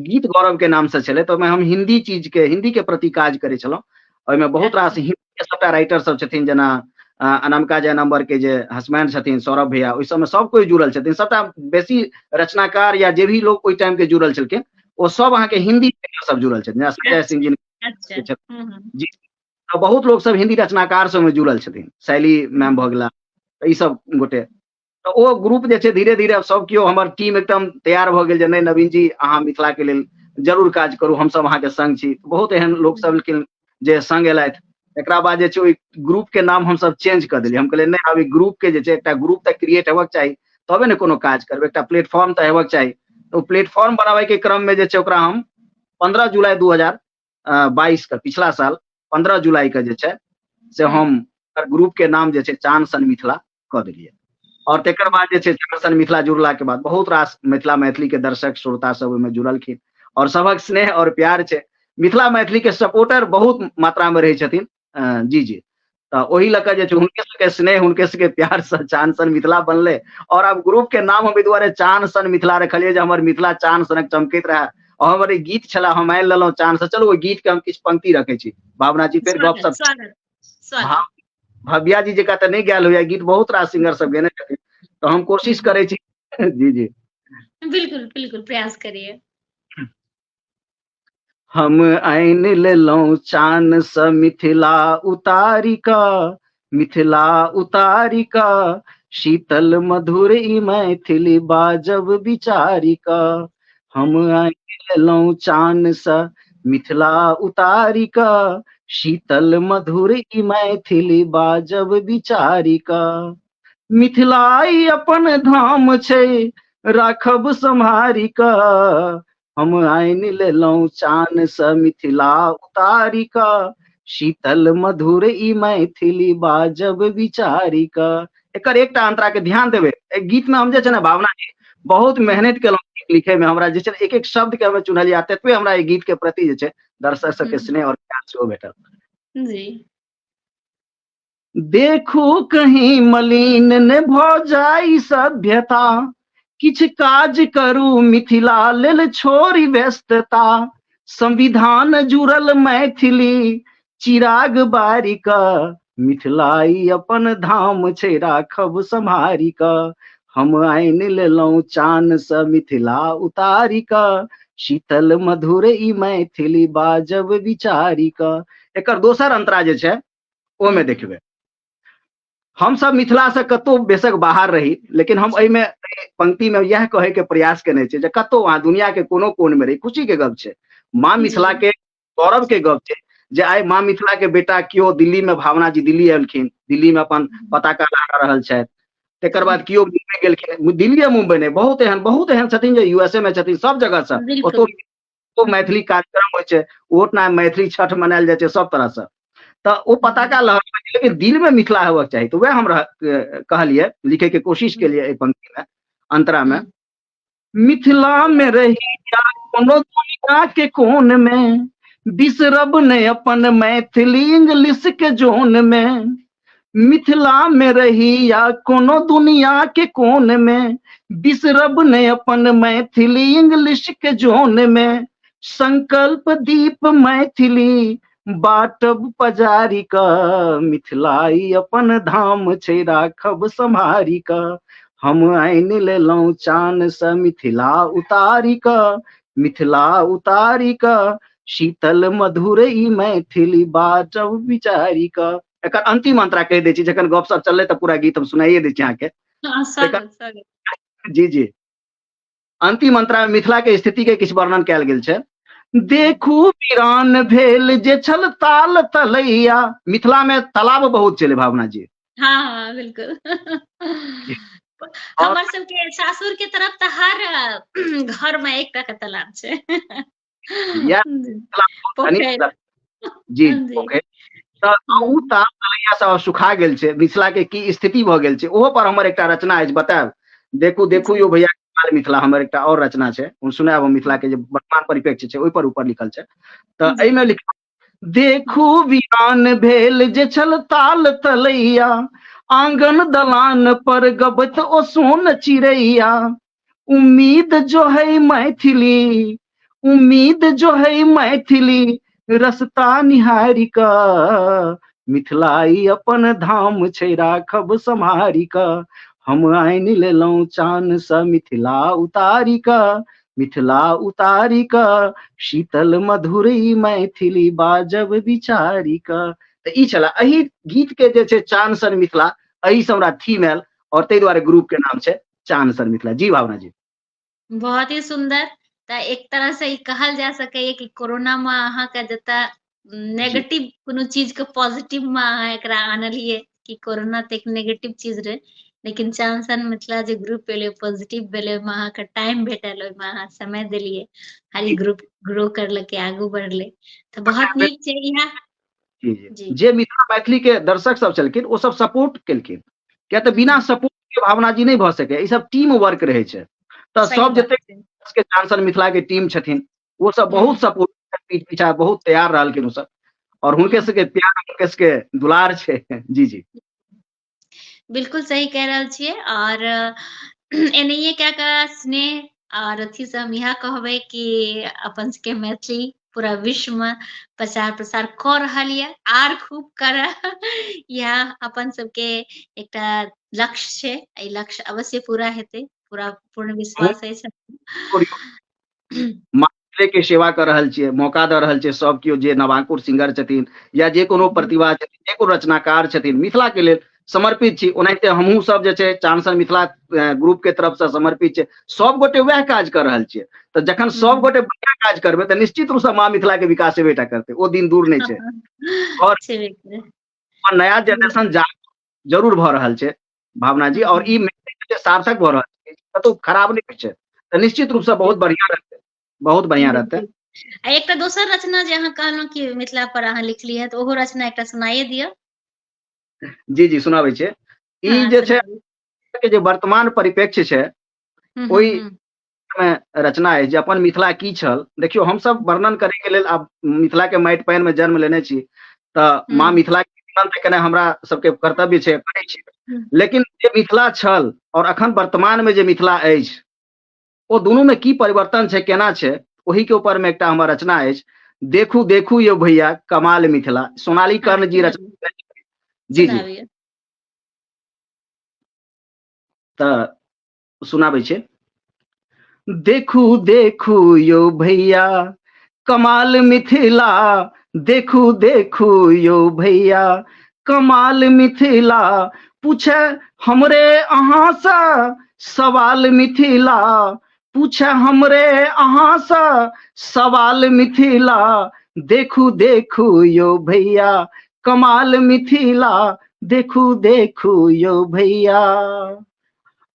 गीत गौरव के नाम से छलै। तऽ ओहिमे हम हिन्दी के प्रति काज करै छलहुँ। ओहिमे बहुत रास अच्छा हिन्दी के सबटा राइटर सब छथिन, जेना अनामिका जयनंबर के जे हसबैंड छथिन सौरभ भैया, ओहि सबमे सब कोई जुड़ल छथिन। सबटा बेसी रचनाकार या जे भी लोग ओहि टाइम के जुड़ल छलखिन, ओ सब अहाँके हिन्दी के सब जुड़ल छथिन, जेना संजय सिंह अच्छा जी अच्छा के छथिन। जी, तऽ बहुत लोग सब हिन्दी रचनाकार सबमे जुड़ल छथिन, शैली मैम भऽ गेला, तऽ ई सब गोटे। तऽ ओ ग्रुप जे छै धीरे धीरे अब सब केओ, हमर टीम एकदम तैयार भऽ गेल जे नहि नवीन जी अहाँ मिथिला के लेल जरूर काज करू, हमसब अहाँके संग छी। बहुत एहन लोक सब लेकिन जे संग एलथि। एकरा बाद जे छै ओहि ग्रुप के नाम हमसब चेंज कऽ देलियै। हम कहलियै नहि, आब ई ग्रुप के जे छै एकटा ग्रुप तऽ क्रिएट हेबाक चाही, तबे ने कोनो काज करबै, एकटा प्लेटफॉर्म तऽ हेबाक चाही। तऽ ओ प्लेटफॉर्म बनाबे के क्रम में जे छै ओकरा हम 15 जुलाई 2022 के, पिछला साल 15 जुलाई के जे छै से हम ग्रुप के नाम जे छै चांद सन मिथिला कऽ देलियै। और तकर बाद जे छै चांद सन मिथिला जुड़ला के बाद बहुत रास मिथिला मैथिली के दर्शक श्रोता सब ओहिमे जुड़लखिन, और सबहक स्नेह और प्यार छै। मिथिला मैथिली के सपोर्टर बहुत मात्रा में रहै छथिन। जी, जी। तऽ ओहि लऽ कऽ जे छै हुनके सबके स्नेह, हुनके सबके प्यार से चांद सन मिथिला बनलै। और अब ग्रुप के नाम हम एहि दुआरे चांद सन मिथिला रखलियै जे हमर मिथिला चांद सनक चमकैत रहे। और हमर ई गीत छले, हम आनि लेलहुँ चांद से। चलू ओहि गीत के हम किछु पंक्ति रखै छी, भावना जी फेर स्वागत गपशप। स्वागत भाव स्वागत भव्या जी जकाँ तऽ नहि गायल होइया गीत, बहुत रास सिंगर सब गेने छथिन। तऽ हम कोशिश हम्म, करै छी। जी, जी। बिल्कुल बिल्कुल प्रयास करिए। हम आनि लेलहुँ चान सँ मिथिला उतारि कऽ, मिथिला उतारि कऽ, शीतल मधुर ई मैथिली बाजब विचारि कऽ। हम आनि लेलहुँ चान सँ मिथिला उतारि कऽ, शीतल मधुर ई मैथिली बाजब विचारि कऽ। मिथिला ई अपन धाम छै, राखब सम्हारि कऽ। हम आनि लेलहुँ चान सँ मिथिला उतारि कऽ, शीतल मधुर ई मैथिली बाजब विचारि कऽ। एकर एकटा अंतरा के ध्यान देबै, एहि गीत में हम जे छै ने भावना जी बहुत मेहनत केलहुँ गीत लिखे में। हमरा जे छै एक एक शब्द के हमे चुनलियै, ततबे हमरा एहि गीत के प्रति जे छै दर्शक सबके स्नेह और प्यार सेहो भेटल। जी देखू कहीं मलिन ने भऽ जाई सभ्यता, किछु काज करू मिथिला लेल छोड़ि व्यस्तता। संविधान जुड़ल मैथिली चिराग बारि कऽ, मिथिला ई अपन धाम छै राखब सम्हारि कऽ। हम आनि लेलहुँ चान सँ मिथिला उतारि कऽ, शीतल मधुर ई मैथिली बाजब विचारि कऽ। एकर दोसर अंतरा जे छै ओमे देखबै, हम सब मिथिला से कतौ बेशक बाहर रही, लेकिन हम एहिमे पंक्ति में यह कहे के प्रयास केने छी जे कतौ अहाँ दुनिया के कोनो कोन में रही, खुशी के गप छै। माँ जी मिथिला के गौरव के गप छै जे आइ माँ मिथिला के बेटा केओ दिल्ली में, भावना जी दिल्ली एलखिन, दिल्ली में अपन पताका लहरा रहल छथि। तकर बाद केओ मुंबई गेलखिन, दिल्ली मुंबई नहीं, बहुत एहन छथिन जे यूएसए में छथिन, सब जगह से ओतौ बिल्कुल मैथिली कार्यक्रम होइ छै, ओहोठना मैथिली छठ मनायल जाइ छै सब तरह से। तऽ ओ पताका लहराबै छै, लेकिन दिल में मिथिला हेबाक चाही। तऽ वएह हम कहलियै, लिखे के कोशिश केलियै एहि पंक्ति में, अंतरा में, मिथिला में रही या कोनो दुनिया के कोन में, बिसरब ने अपन मैथिली इंग्लिश के जोन में, मिथिला में रही या कोनो दुनिया के कोन में, बिसरब ने अपन मैथिली इंग्लिश के जोन में, संकल्प दीप मैथिली बाटब पजारी का, मिथिलाई अपन धाम छै राखब सम्हारी का, हम आइन लेलौं चान स मिथिला उतारी का, मिथिला उतारी का, शीतल मधुर ई मैथिली बाटब विचारी का। एकर अंतिम अंतरा कह दै छी, जखन गपशप चललै तऽ पूरा गीत हम सुनाइए दै छी अहाँके। स्वागत स्वागत। जी जी, अंतिम अंतरा में मिथिला के स्थिति के किछु वर्णन कयल गेल छै। देखू वीरान भेल जे छल ताल तलैया, मिथिला में तालाब बहुत छलै भावना जी। हाँ हाँ बिल्कुल। और हमर सबके सासुर के तरफ तो हर घर में एक का तालाब छै। या पोखर। जी जी पोखर तऽ उ ताल तलैया सब सुखा गेल छै, मिथिला के की स्थिति भऽ गेल छै, ओहो पर हमर एकटा रचना अछि, बतायब। देखू देखू जी यो भैया कमाल मिथिला, हमर एकटा और रचना छै, हम सुनायब हम मिथिला के जे वर्तमान परिप्रेक्ष्य छै ओहि पर ऊपर लिखल छै। तऽ जी एहिमे लिखल, देखू वीरान भेल जे छल ताल तलैया, आंगन दलान पर गबत ओ सोन चिड़ैया, उम्मीद जो है मैथिली, उम्मीद जो है मैथिली, रस्ता निहारी का, मिथिलाई अपन धाम छै राखब सम्हारी का, हम आइन लेलौं चान स मिथिला उतारी का, मिथिला उतारी का, शीतल मधुर ई मैथिली बाजब विचारी का। तऽ ई छला एही गीत के जे छै चान सन मिथिला, एही से हमरा थीम आयल, और ताहि दुआरे ग्रुप के नाम छै चान सन मिथिला। जी भावना जी। बहुत ही सुंदर। तऽ एक तरह से ई कहल जा सकैये कि कोरोना में अहाँके जतऽ जी नेगेटिव कोनो चीज के पॉजिटिव में अहाँ एकरा आनलियै, कि कोरोना तऽ एक नेगेटिव चीज रहे, लेकिन चान सन मिथिला जे ग्रुप भेलै पॉजिटिव भेलै, ओहिमे अहाँके टाइम भेटल, ओहिमे अहाँ समय देलियै, हर ई ग्रुप ग्रो करलकै, आगू बढ़लै, तऽ बहुत नीक छै इएह। जी जी, जी जे मिथिला मैथिली के दर्शक सब छलखिन ओ सब सपोर्ट केलखिन, किया तऽ बिना सपोर्ट के भावना जी नहीं भऽ सकै, ई सब टीम वर्क रहै छै। तऽ सही सब बात जतेक छै। के चांसन मिथिला के टीम छथिन, वो सब बहुत सपोर्ट पीठ पीछा बहुत तैयार रहलखिन ओ सब, और हुनके सबके प्यार हुनके सबके दुलार छै। जी जी बिल्कुल सही कह रहल छियै, और एनाहिए कए कऽ स्नेह और अथी से हम इएह कहबै कि अपन सबके मैथिली पूरा विश्व में प्रचार प्रसार कऽ रहल ये, आर खूब करय। इएह अपन सबके एकटा लक्ष्य छै, एहि लक्ष्य अवश्य पूरा हेतै, पूरा पूर्ण विश्वास अछि। मिथिले के सेवा कर रहल छियै, मौका दऽ रहल छियै सब केओ जे नवांकुर सिंगर छथिन या जे कोनो प्रतिभा छथिन, जे कोनो रचनाकार छथिन, मिथिला के लेल समर्पित छी। ओनाहिते हमहूँ सब जे छै चांसन मिथिला ग्रुप के तरफ से समर्पित छै, सब गोटे वएह काज कर रहल छियै। तऽ जखन सब गोटे बढ़िया काज करबै तऽ निश्चित रूप से माँ मिथिला के विकास हेबेटा करतै, ओ दिन दूर नहीं छै। और छेबे करै। नया जनरेशन जरूर भऽ रहल छै भावना जी, और ई मैसेज सार्थक भऽ रहल छै, कतौ खराब नहीं होइ छै, तऽ निश्चित रूप से बहुत बढ़िया रहतै, बहुत बढ़िया रहतै। बिल्कुल। आ एकटा दोसर रचना जे अहाँ कहलहुँ कि मिथिला पर अहाँ लिखलियै है, तऽ ओहो रचना एकटा सुनाइए दियौ। जी जी सुनाबै छै। ई हाँ जे छै सुनाबी। के जे वर्तमान परिप्रेक्ष्य छै, ओहि में रचना है जे अपन मिथिला की छल। देखियो हम सब वर्णन करे के लेल आब मिथिला के माटि पानि में जन्म लेने छी, तऽ माँ मिथिला के वर्णन तऽ केनाइ हमरा सबके कर्तव्य छै, करै छी। लेकिन जे मिथिला छल और अखन वर्तमान में जे मिथिला अछि, ओ दुनू में की परिवर्तन छै, केना छै, ओही के ऊपर में एकटा हमर रचना अछि। देखू देखू यौ भैया कमाल मिथिला, सोनाली हाँ कर्ण जी सुनाबिए रचना। जी जी सुनाबिए। तऽ सुनाबै छै। देखू देखू यौ भैया कमाल मिथिला, देखू देखू यौ भैया कमाल मिथिला, पूछे हमरे अहाँ से सवाल मिथिला, पूछे हमरे अहाँ से सवाल मिथिला, देखू देखू यौ भैया कमाल मिथिला, देखू देखू यौ भैया।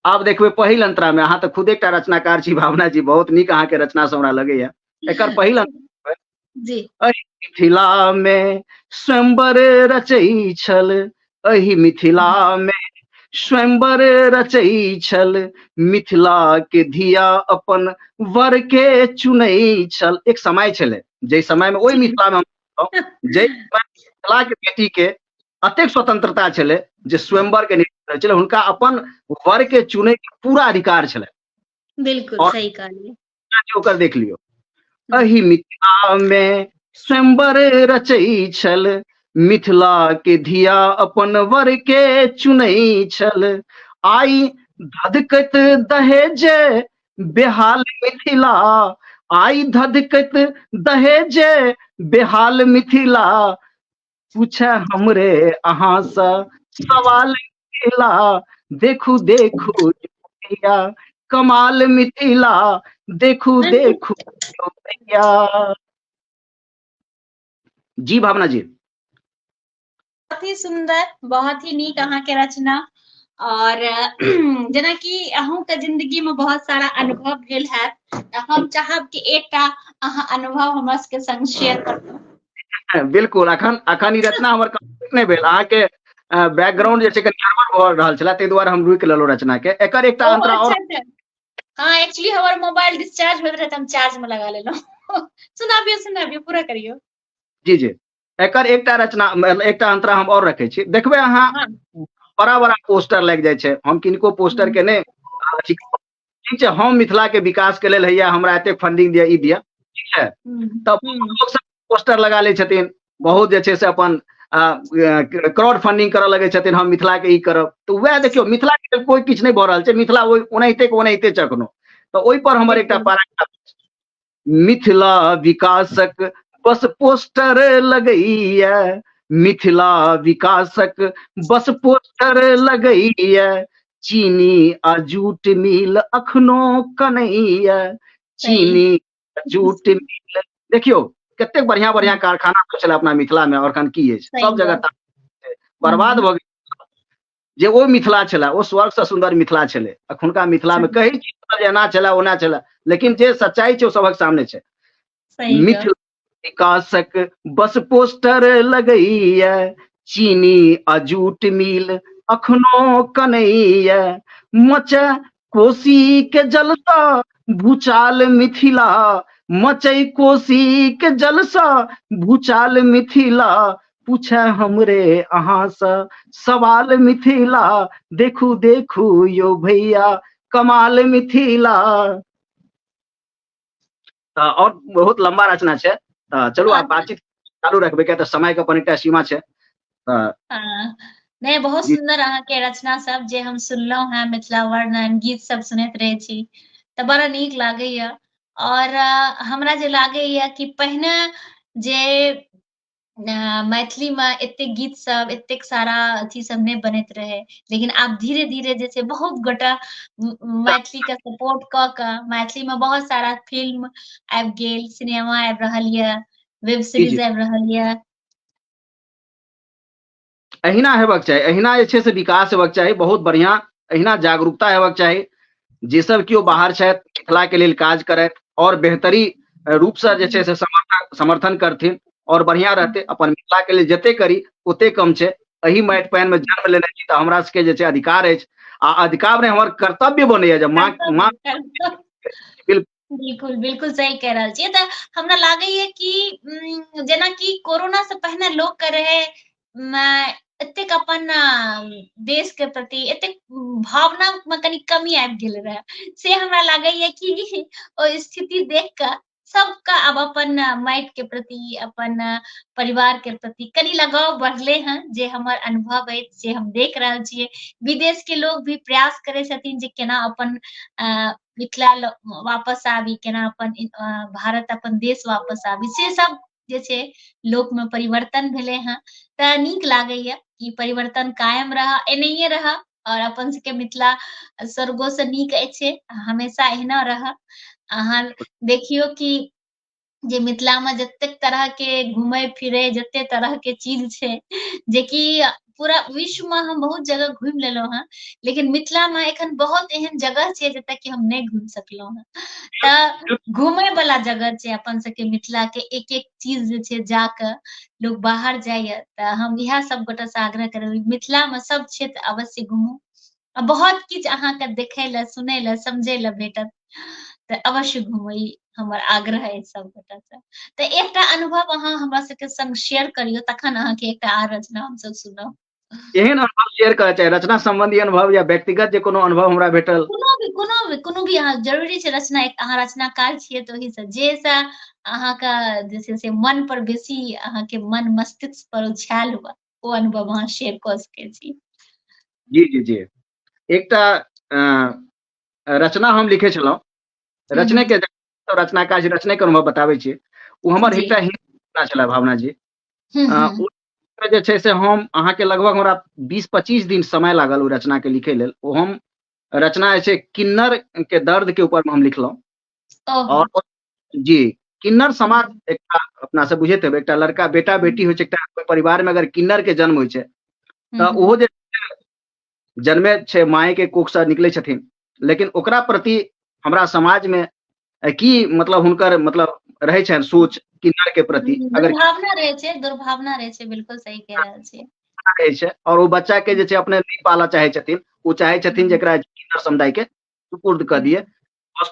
आब देखबै पहिल अंतरा में, अहाँ तऽ खुद एकटा रचनाकार छी भावना जी, बहुत नीक अहाँ के रचना सब हमरा लगैया। एकर पहिल अंतरा जी एहि मिथिला में स्वयंवर रचै छल, एहि मिथिला में स्वयंवर रचई छल, मिथिला के धिया अपन वर के चुनई छल। एक समय छले जे समय में ओहि मिथिला में जे मिथिला के बेटी के अतेक स्वतंत्रता छले जे स्वयंवर के निर्णय छले, हुनका अपन वर के चुने के पूरा अधिकार छले। बिल्कुल और सही कहलिए। ओकर देख लियो, अहि मिथिला में स्वयंवर रचई छल, मिथिला के धिया अपन वर के चुनई छल। आई धधकत दहेज बेहाल मिथिला, आई धधकत दहेज बेहाल मिथिला, पूछे हमरे अहाँ से सवाल मिथिला, देखू देखू भैया कमाल मिथिला, देखू देखू भैया। जी भावना जी। बहुत ही सुंदर, बहुत ही नीक अहाँ के रचना। और जेना कि अहूँ के जिंदगी में बहुत सारा अनुभव भेल है, हम चाहब कि एकटा अहाँ अनुभव हमरा सबके संग शेयर करू। बिल्कुल, अखन ई रचना हमर कंप्लीट नहीं भेल। अहाँ के बैकग्राउंड जे छै कनि गड़बड़ भ रहल छले, ताहि दुआरे हम रुकि लेलहुँ रचना के। एकर एकटा अंतरा और हाँ, एक्चुअली हमार मोबाइल डिस्चार्ज होत रहे त हम चार्ज में लगा लेलहुँ। सुनाबियो, पूरा करियो। जी जी, एकर एकटा रचना एकटा अंतरा हम और रखे छी। देखबे अहाँ बड़ा बड़ा पोस्टर लग जाय छै, हम किनको पोस्टर के नहीं ठीक छै, हम मिथिला के विकास के लेल हैया हमरा एते फंडिंग दिया, ई दिया, ठीक है। तब लोग सब पोस्टर लगा ले छथिन, बहुत जे छै से अपन क्राउड फंडिंग करऽ लगे छथिन, हम मिथिला के ई करब। तो वह देखियो मिथिला के कोई किछ नहीं भ रहल छै, मिथिला ओनाहिते के ओनाहिते चखनो। तो ओहि पर हमर एकटा पैराग्राफ, मिथिला विकासक बस पोस्टर लगैया, मिथिला विकासक बस पोस्टर लगैया, चीनी आ जूट मिल अखनो कनैया, चीनी आ जूट मिल। देखियो कतेक बढ़िया बढ़िया कारखाना सब छले अपना मिथिला में, और अखन की अछि सब जगह बर्बाद भ गेल। जे ओ मिथिला छले, ओ स्वर्ग से सुंदर मिथिला छले। अखुनका मिथिला में कहै छी एना छले ओना छले, लेकिन जे सच्चाई छै ओ सबक सामने छै। मिथिला विकासक बस पोस्टर लगैया, चीनी आ जूट मिल अखनो कनैया, मचे कोसी के जल सा भूचाल मिथिला, मचै कोसी के जल सा भूचाल मिथिला, पूछे हमरे अहाँ से सवाल मिथिला, देखू देखू यो भैया कमाल मिथिला। और बहुत लंबा रचना छै, चलू आप बातचीत चालू रखबे के, समय के अपन एकटा सीमा छै। नहीं, बहुत सुंदर अहाँ के रचना सब जे हम सुनलहुँ हैं, मिथिला वर्णन गीत सब सुनैत रहे छी तऽ बड़ा नीक लागैया। और हमरा जे लागैया कि पहिने जे मैथिली में एतेक गीत सब, एतेक सारा अथी सब नहीं बनैत रहे, लेकिन आब धीरे धीरे जे छै बहुत गोटा मैथिली के सपोर्ट क के मैथिली में बहुत सारा फिल्म आबि गेल, सिनेमा आबि रहल ये, वेब सीरीज आबि रहल ये। अहिना हेबाक चाही, अहिना जे छै से विकास हेबाक चाही, बहुत बढ़िया अहिना जागरूकता हेबाक चाही। जे सब केओ बाहर छथि मिथिला के लेल काज करथि और बेहतरी रूप से जे छै से समर्थन करथिन और बढ़िया रहते। अपन मिथिला के लिए जते करी ओते कम छै। एही माटि पानि में जन्म लेने छी तऽ हमरा सबके जे छै अधिकार अछि, आ अधिकार नहीं हमर कर्तव्य बनैया जे माँ बिल्कुल बिल्कुल सही कह रहल छियै। तऽ हमरा लागैया कि जेना कि कोरोना से पहिने लोक के रहे एतेक अपन देश के प्रति एतेक भावना में कनी कमी आबि गेल रहे, से हमरा लागैया कि ओ स्थिति देख के सबका अब अपन माटि के प्रति, अपन परिवार के प्रति कनी लगाव बढ़ले हैं, जे हमर अनुभव अछि, जे हम देख रहल छियै। विदेश के लोग भी प्रयास करे छथिन जे केना अपन मिथिला वापस आबी, केना अपन भारत अपन देश वापस आबी, से सब जे छै लोक में परिवर्तन भेले हैं। तऽ नीक लागैया कि परिवर्तन कायम रहा, एनाहिए रहा, और अपन सबके मिथिला स्वर्गो से नीक अछि, हमेशा एहिना रहा। अहाँ देखियो कि जे मिथिला में जतेक तरह के घूमे फिरे, जते तरह के चीज छै, जे कि पूरा विश्व में हम बहुत जगह घुमि लेलहुँ हैं, लेकिन मिथिला में एखन बहुत एहन जगह छै जतय कि हम नहीं घुमि सकलहुँ हैं। तऽ घूमे वाला जगह छै अपन सबके मिथिला के, एक एक चीज जे छै जाके लोग बाहर जाइया। तऽ हम इएह सब गोटा से आग्रह करब मिथिला में सब क्षेत्र अवश्य घूमू, बहुत किछु अहाँके देखै लए, सुनै लए, समझै लए भेटत। तऽ अवश्य घूमू, ई हमर आग्रह अछि सब गोटा से। तऽ एकटा अनुभव अहाँ हमरा सबके संग शेयर करियौ, तखन अहाँके एकटा आर रचना हमसब सुनब। एहन अनुभव शेयर करय चाहे रचना संबंधी अनुभव या व्यक्तिगत जे कोनो अनुभव हमरा भेटल। कोनो भी अहाँ जरूरी छै रचना, एक अहाँ रचनाकार छियै तऽ ओहिसँ जेसँ अहाँके जे छै से मन पर बेसी अहाँके मन मस्तिष्क पर छायल हुए, ओ अनुभव अहाँ शेयर कऽ सकै छी। जी, जी, जी। एकटा रचना हम लिखे छलहुँ। हुँ, रचने हुँ। के रचनाकार छी, रचने के अनुभव बताबै छी। ओ हमर जी। एकटा हिन्दी रचना छले भावना जी। हुँ, हुँ। ओहिमे जे छै से हम अहाँके लगभग हमरा 20-25 दिन समय लागल ओ रचना के लिखै लेल। ओ हम रचना जे छै किन्नर के दर्द के ऊपर में हम लिखलहुँ। ओहो! और जी, किन्नर समाज एकटा अपना सब बुझैत हेबै, एकटा लड़का बेटा-बेटी होइ छै, एकटा कोइ परिवार में अगर किन्नर के जन्म होइ छै, हुँ, तऽ हुँ। ओहो जे जन्मे छै माय के कोख से निकलै छथिन। लेकिन ओकरा प्रति हमरा समाज में की मतलब हुनकर मतलब रहै छनि सोच किन्नर के प्रति। अगर दुर्भावना रहै छै, बिल्कुल सही कह रहल छियै। रहै छै और ओ बच्चा के जे छै अपने नहीं पालऽ चाहै छथिन। ओ चाहै छथिन जे हुँ, एकरा किन्नर समुदाय के सुपुर्द कऽ दियै।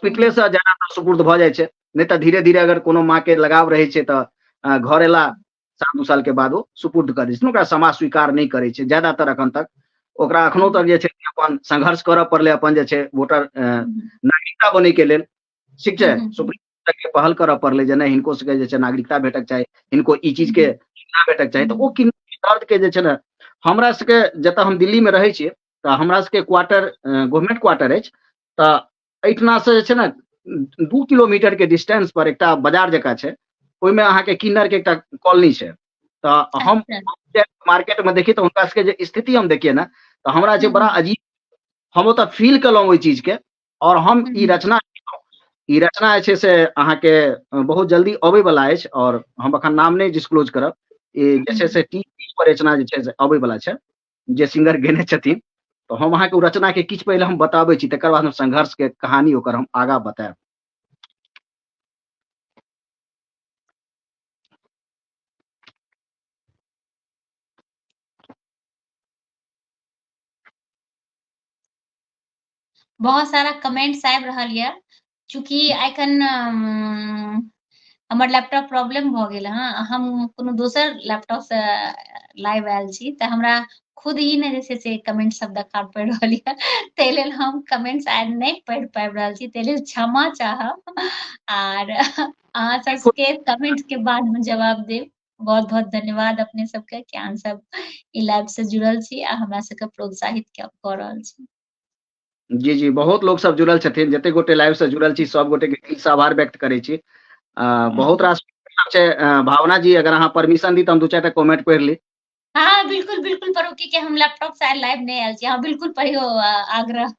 हुँ, हॉस्पिटले हुँ, से ज्यादातर सुपुर्द भऽ जाइ छै। नहीं तऽ धीरे-धीरे अगर कोनो माँ के लगाव रहै छै तऽ घर अयला साल 2 साल के बाद ओ सुपुर्द कऽ दै छथिन। ओकरा समाज स्वीकार नहीं करै छै ज्यादातर एखन तक। ओकरा एखनो हुँ, तक जे छै अपन संघर्ष करऽ पड़लै, अपन जे छै वोटर हुँ, नागरिकता बनै के लेल। ठीक छै? हुँ, हुँ, हुँ, सुप्रीम कोर्ट के पहल करऽ पड़लै जे नहीं हिनको सबके जे छै नागरिकता भेटक चाही, हिनको ई चीज के हुँ, सुविधा भेटक चाही। तऽ ओ हुँ, किन्नर के दर्द के जे छै ने हमरा सबके जतऽ हम दिल्ली में रहै छियै, तऽ हमरा सबके क्वार्टर गवर्नमेंट क्वार्टर अछि। तऽ एहिठिना से जे छै ने 2 किलोमीटर के डिस्टेंस पर एकटा बाजार जकाँ छै। ओहिमे अहाँके किन्नर के एकटा कॉलोनी छै। तऽ हम अच्छा। मार्केट में देखिए तऽ हुनका सबके जे स्थिति हम देखिए ने, तऽ हमरा जे हुँ, बड़ा हुँ, अजीब, हम ओतऽ फ़ील केलहुँ ओहि चीज के। और हम हुँ, ई हुँ, रचना लिखलहुँ। ई रचना जे छै से अहाँके बहुत जल्दी अबै वला अछि और हम एखन नाम नहीं डिस्क्लोज करब। ई जे हुँ, छै से टी पर रचना जे छै से अबै वला छै, जे सिंगर गेने छथिन। तऽ हम अहाँके ओ रचना के किछु पहिले हम बताबै छी, तकर बाद हम संघर्ष के कहानी ओकर हम आगाँ बताएब। बहुत सारा कमेंट्स आबि रहल ये। चूँकि एखन हमर लैपटॉप प्रॉब्लम भऽ गेल हँ। हम कोनो दोसर लैपटॉप से लाइव आयल छी, तऽ हमरा खुद ही ने जे छै से कमेंट सब देखार पड़ि रहल ये। ताहि लेल हम कमेंट्स आइ नहीं पढ़ि पाबि रहल छी, ताहि लेल क्षमा चाहब। आर अहाँ सबके कमेंट के बाद हम जवाब देब। बहुत-बहुत धन्यवाद अपने सबके कि अहाँ सब ई लाइव से जुड़ल छी आ हमरा सबके प्रोत्साहित कऽ रहल छी। जी, जी, बहुत लोग सब जुड़ल छथिन। जते गोटे लाइव से जुड़ल छी, सब गोटे के दिल से आभार व्यक्त करै छी। बहुत रास सब छै। भावना जी अगर अहाँ परमिशन दी तऽ हम 2-4 टा कमेंट पढ़ि ली। हाँ, बिल्कुल, बिल्कुल पढू, कि हम लैपटॉप से आइ लाइव नहीं आयल छी। हाँ, बिल्कुल पढ़ियौ आग्रह।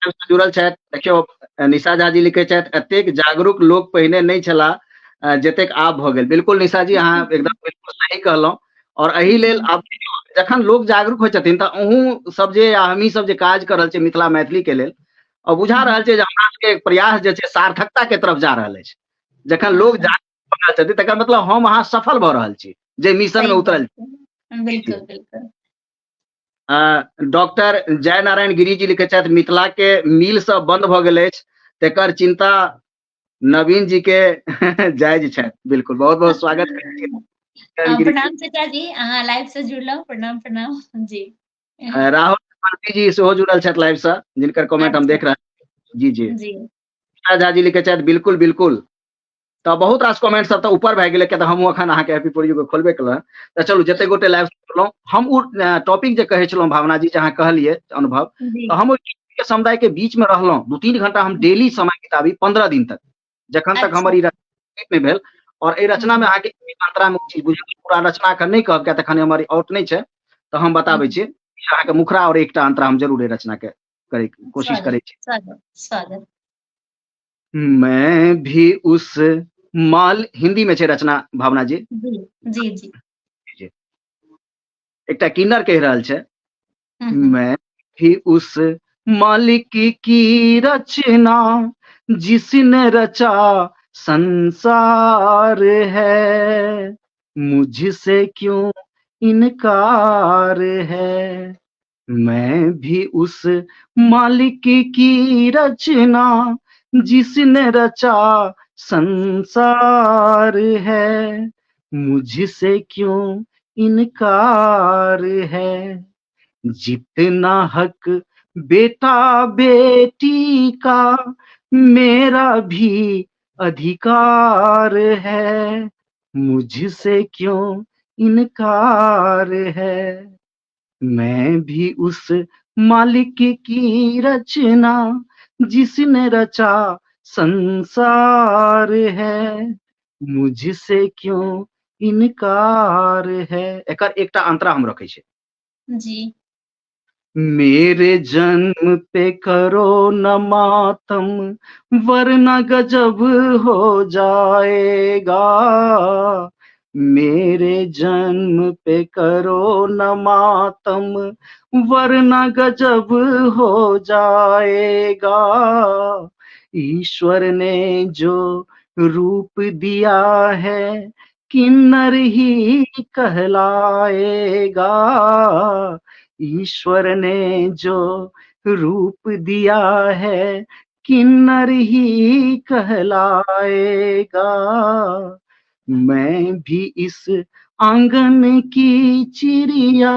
से जुड़ल छथि। देखियौ निशा झा जी लिखै छथि, एतेक जागरूक लोक पहिने नहीं छलाह जतेक आब भऽ गेल। बिल्कुल निशा जी, अहाँ एकदम बिल्कुल सही कहलहुँ। और एहि लेल आब जखन लोक जागरूक होइ छथिन तऽ अहूँ सब जे या हमहीं सब जे काज कऽ रहल छियै मिथिला मैथिली के लेल, बुझा रहल छै जे हमरा सबके प्रयास जे छै सार्थकता के तरफ जा रहल अछि। जखन लोग हाँ, जागरूक भऽ रहल छथिन तकर मतलब हम अहाँ सफल भऽ रहल छी, जे मिशन में सही बात उतरल छी। है। जी, जी। बिल्कुल, बिल्कुल। डॉक्टर जय नारायण गिरी जी लिखै छथि, मिथिला के मील सब बंद भऽ गेल अछि, तेकर चिंता नवीन जी के जायज छथि। बिल्कुल, बहुत-बहुत स्वागत करै छी नारायण गिरी जी। प्रणाम चाचा जी, अहाँ लाइव से जुड़लहुँ। प्रणाम, प्रणाम। जी। राहुल भारती जी सेहो जुड़ल छथि लाइव से, जिनकर कमेंट हम अच्छा, देख रहल छी। जी, जी। जी। निशा झा जी लिखै छथि, बिल्कुल, बिल्कुल। तऽ बहुत रास कमेंट सब तऽ ऊपर भए गेलै, किया तऽ हमहूँ एखन अहाँके हैप्पी फॉर यू के खोलबे केलहुँ हेँ। तऽ चलू जते गोटे लाइव से जुड़लहुँ, हम ओ टॉपिक जे कहै छलहुँ भावना जी, जे अहाँ कहलियै अनुभव, जी। तऽ हम ओहि के समुदाय के बीच में रहलहुँ। 2-3 घंटा हम डेली समय बिताबी 15 दिन तक, जखन तक अच्छा। हमर ई रचना नहीं भेल। और एहि हुँ, रचना में हुँ, अहाँके मात्रा में चीज बुझियौ, पूरा रचना एखन नहीं कहब, किया तऽ एखन हमर आउट नहीं छै। तऽ हम बताबै हुँ। छी। अहाँके मुखरा और एकटा अंतरा हम जरूर एहि रचना के करै कोशिश स्वागत, करै छी। स्वागत, स्वागत। मैं भी उस माल हिंदी में छै रचना भावना जी। जी, जी, जी। जी। एकटा किन्नर कहि रहल छै, हुँ, हुँ। मैं भी उस मालिक की रचना जिसने रचा संसार है, मुझसे क्यों इनकार है, मैं भी उस मालिक की रचना जिसने रचा संसार है, मुझसे क्यों इनकार है। जितना हक बेटा बेटी का मेरा भी अधिकार है, मुझसे क्यों इनकार है। मैं भी उस मालिक की रचना जिसने रचा संसार है, मुझसे क्यों इनकार है। एकर एकटा अंतरा हम रखै छै। जी मेरे जन्म पे करो न मातम, वरना गजब हो जाएगा। मेरे जन्म पे करो न मातम, वरना गजब हो जाएगा। ईश्वर ने जो रूप दिया है, किन्नर ही कहलाएगा। ईश्वर ने जो रूप दिया है, किन्नर ही कहलाएगा। मैं भी इस आंगन की चिड़िया,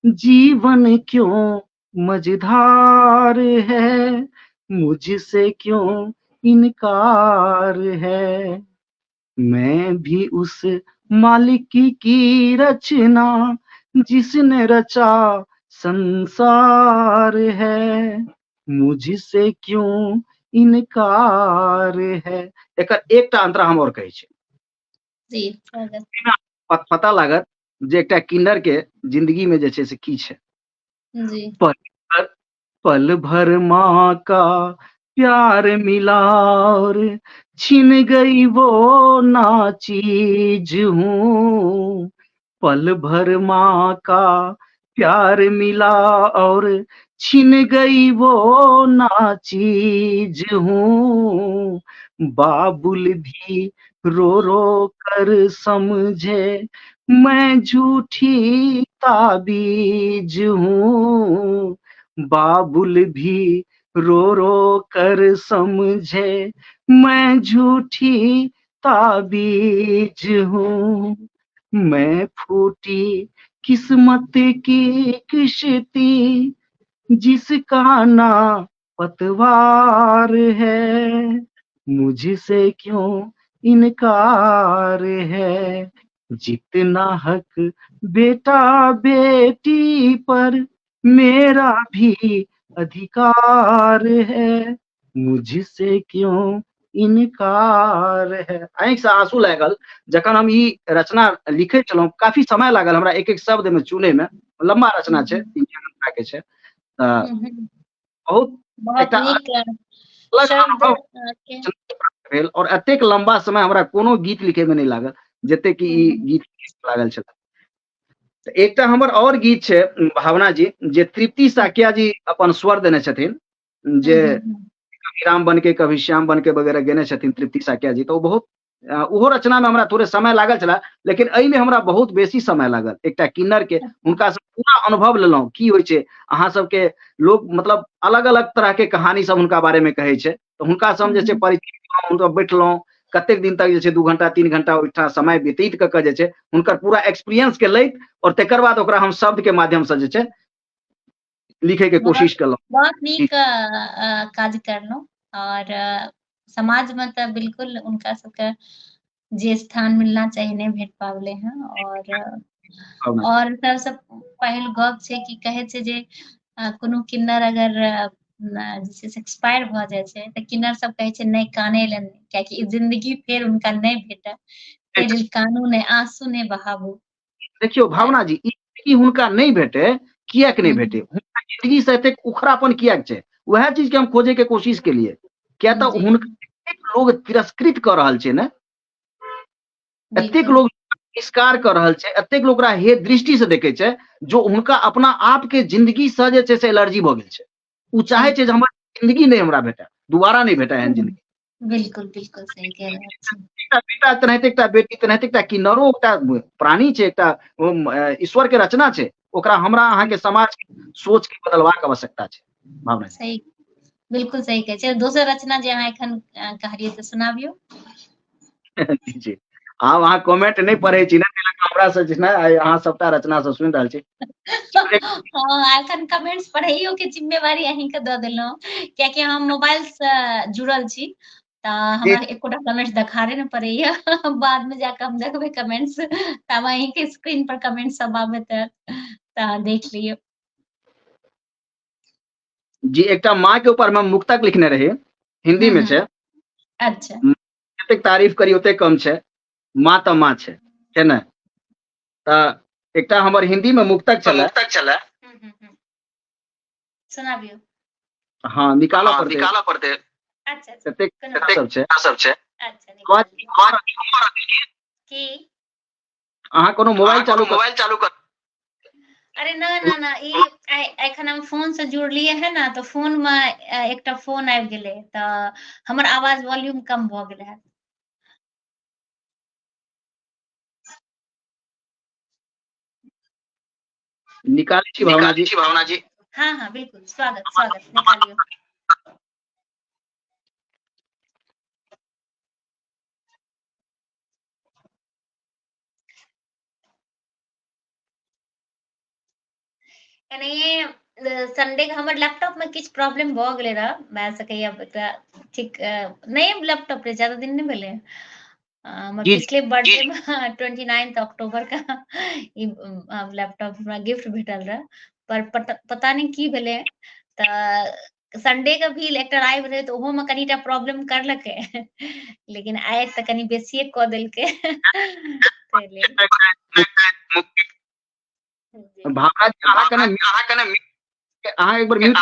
जीवन क्यों मझधार है, मुझसे क्यों इनकार है। मैं भी उस मालिक की रचना जिसने रचा संसार है, मुझसे क्यों इनकार है। एकर एकटा अंतरा हम और कहै छै। जी स्वागत। पता लागत जे एकटा किन्नर के जिंदगी में जे छै से की छै। जी पल भर पल भर माँ का प्यार मिला और छिन गई वो ना चीज हूँ। पल भर माँ का प्यार मिला और छिन गई वो ना चीज हूँ। बाबुल भी रो रो कर समझे मैं झूठी ताबीज हूँ। बाबुल भी रो रो कर समझे मैं झूठी ताबीज हूँ। मैं फूटी किस्मत की किश्ती जिसका ना पतवार है, मुझसे क्यों इनकार है। जितना हक बेटा बेटी पर मेरा भी अधिकार है, मुझसे क्यों इनकार है। आँखि से आंसू लागल जखन हम ई रचना लिखै छलहुँ। काफी समय लागल हमरा एक-एक शब्द में चुनै में। लम्बा रचना छै, 3-4 घंटा के छै। हम्म, बहुत बहुत एकटा नीक अलग शब्द अनुभव के भेल और एतेक लंबा समय हमरा कोनो गीत लिखे में नहीं लागल जतेक कि ई हम्म, गीत लागल छल। तऽ एकटा हमर और गीत छै भावना जी, जे तृप्ति साकिया जी अपन स्वर देने छथिन, जे कभी राम बनके कभी श्याम बनके वगैरह गेने छथिन तृप्ति साकिया जी। तो बहुत ओहो रचना में हमरा थोड़े समय लागल छला, लेकिन एहि में हमरा बहुत बेसी समय लागल। एकटा किन्नर के हुनका से पूरा अनुभव लेलहुँ की होइ छै। अहाँ सबके लोग मतलब अलग-अलग तरह के कहानी सब हुनका बारे में कहै छै। तऽ हुनका से हम जे छै परिचित भेलहुँ, हुनका बैठलहुँ, कतेक दिन तक जे छै 2 घंटा 3 घंटा ओहिठाम समय व्यतीत कऽ के जे छै हुनकर पूरा एक्सपीरियंस के लैत और तकर बाद ओकरा हम शब्द के माध्यम से जे छै लिखै के बहुत कोशिश केलहुँ। बहुत जी, नीक काज करलहुँ और समाजमे तऽ बिल्कुल हुनका सबके जे स्थान मिलना चाही नहि भेट पाबलै हँ भावना जी। और सबसँ पहिल गप छै कि कहै छै जे कोनो किन्नर अगर जे छै से एक्सपायर भऽ जाइ छै तऽ किन्नर सब कहै छै नहि कानै लए नहि, कियाकि ई जिंदगी फेर हुनका नहि भेटत, ताहि लेल कानू नहि, आँसू नहि बहाबू। देखियौ तऽ भावना जी, ई जिंदगी हुनका नहीं भेटे, किएक नहीं भेटे? हुँ, हुनका जिंदगी से एतेक उखड़ापन किएक छै? वएह चीज के हम खोजे के कोशिश केलियै। किया तऽ जी, हुनका एतेक लोग तिरस्कृत कऽ रहल छै ने, एतेक बिल्कुल। लोग बहिष्कार कऽ रहल छै, एतेक लोग ओकरा हे दृष्टि से देखै छै, जो हुनका अपना आप के जिंदगी से जे छै से एलर्जी भऽ गेल छै। उ चाहै छै जे बिल्कुल। हमर जिंदगी नहीं हमरा भेटै, दोबारा नहीं भेटै एहन हुँ, जिंदगी। बिल्कुल, बिल्कुल सही कह रहल छी। एकटा बेटा तेनाहिते एकटा बेटी, तेनाहिते एकटा किन्नरो एकटा प्राणी छै, एकटा ईश्वर के रचना छै। ओकरा हमरा अहाँ के समाज के सोच के बदलबाक आवश्यकता छै भावना जी। सही, बिल्कुल सही कहै छै। दोसर रचना जे अहाँ एखन कहलियै तऽ सुनाबियौ। जी जी आब अहाँ कमेंट नहीं पढ़े छी ना, हमरा से जे ना अहाँ सबटा रचना सब सुनि रहल छी। हाँ, एखन कमेंट्स पढ़ैयो के जिम्मेवारी अहीं के दऽ देलहुँ, कियाकि हम मोबाइल से जुड़ल छी तऽ हमरा एकोटा कमेंट्स देखारे ने पड़ैया। बाद में जाके हम देखबै कमेंट्स, तब अहीं के स्क्रीन पर कमेंट्स सब आबै तऽ देख लियौ। जी एकटा माँ के ऊपर में मुक्तक लिखने रही, हिंदी में छै। अच्छा। जतेक तारीफ करी ओतेक कम छै, माँ तऽ माँ छै ने। तऽ एकटा हमर हिंदी में मुक्तक छलै। सुनाबियौ। हाँ निकालऽ पड़तै। अच्छा कतेक कोनो सब छै। अच्छा आवाज की अहाँ कोनो मोबाइल चालू कर। अरे ना ई एखन हम फोन से जुड़लियै है ना, तो फोन में एकटा फोन आबि गेलै तऽ हमर आवाज वॉल्यूम कम भऽ गेलै है। निकालै छी भावना जी। हाँ बिल्कुल, स्वागत निकालियौ। एनाहिए संडे के हमर लैपटॉप में किछु प्रॉब्लम भऽ गेलै रह, भए सकैया एकरा ठीक नए लैपटॉप रे, ज्यादा दिन नहीं भेलै। हमर जी पिछले बर्थडे में 29 अक्टूबर का ई लैपटॉप हमरा गिफ्ट भेटल रहे, पर पता नहीं की भेलै तऽ संडे के भी लेटर आबि रहे तऽ ओहो में कनीटा प्रॉब्लम करलकै। लेकिन आइ तऽ कनी बेसिए कऽ देलकै। ताहि लेल भावना जी अहाँ एक बार म्यूट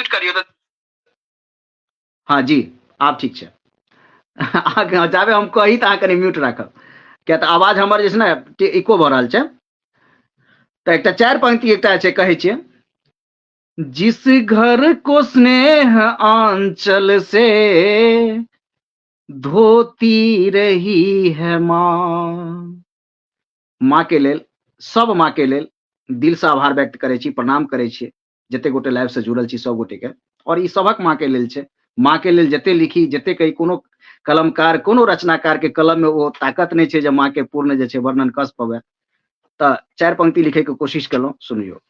करियो तो। हाँ जी आब ठीक छै। अहाँ जाबे हम कही तऽ अहाँ कनी म्यूट राखब, किया तऽ आवाज हमर जे छै ने इको भऽ रहल छै। तऽ एकटा 4 पंक्ति एकटा छै, कहै छियै। जिस घर को स्नेह आंचल से धोती रही है माँ। माँ के लेल, सब माँ के लेल दिल से आभार व्यक्त करै छी, प्रणाम करै छी जते गोटे लाइव से जुड़ल छी सब गोटे के। और ई सबक माँ के लेल छै। माँ के लेल जते लिखी, जते कही, कोनो कलमकार, कोनो रचनाकार के कलम में वो ताकत नहीं छै जे माँ के पूर्ण जे छै वर्णन कस पबै। तऽ 4 पंक्ति लिखे के कोशिश केलहुँ, सुनियो।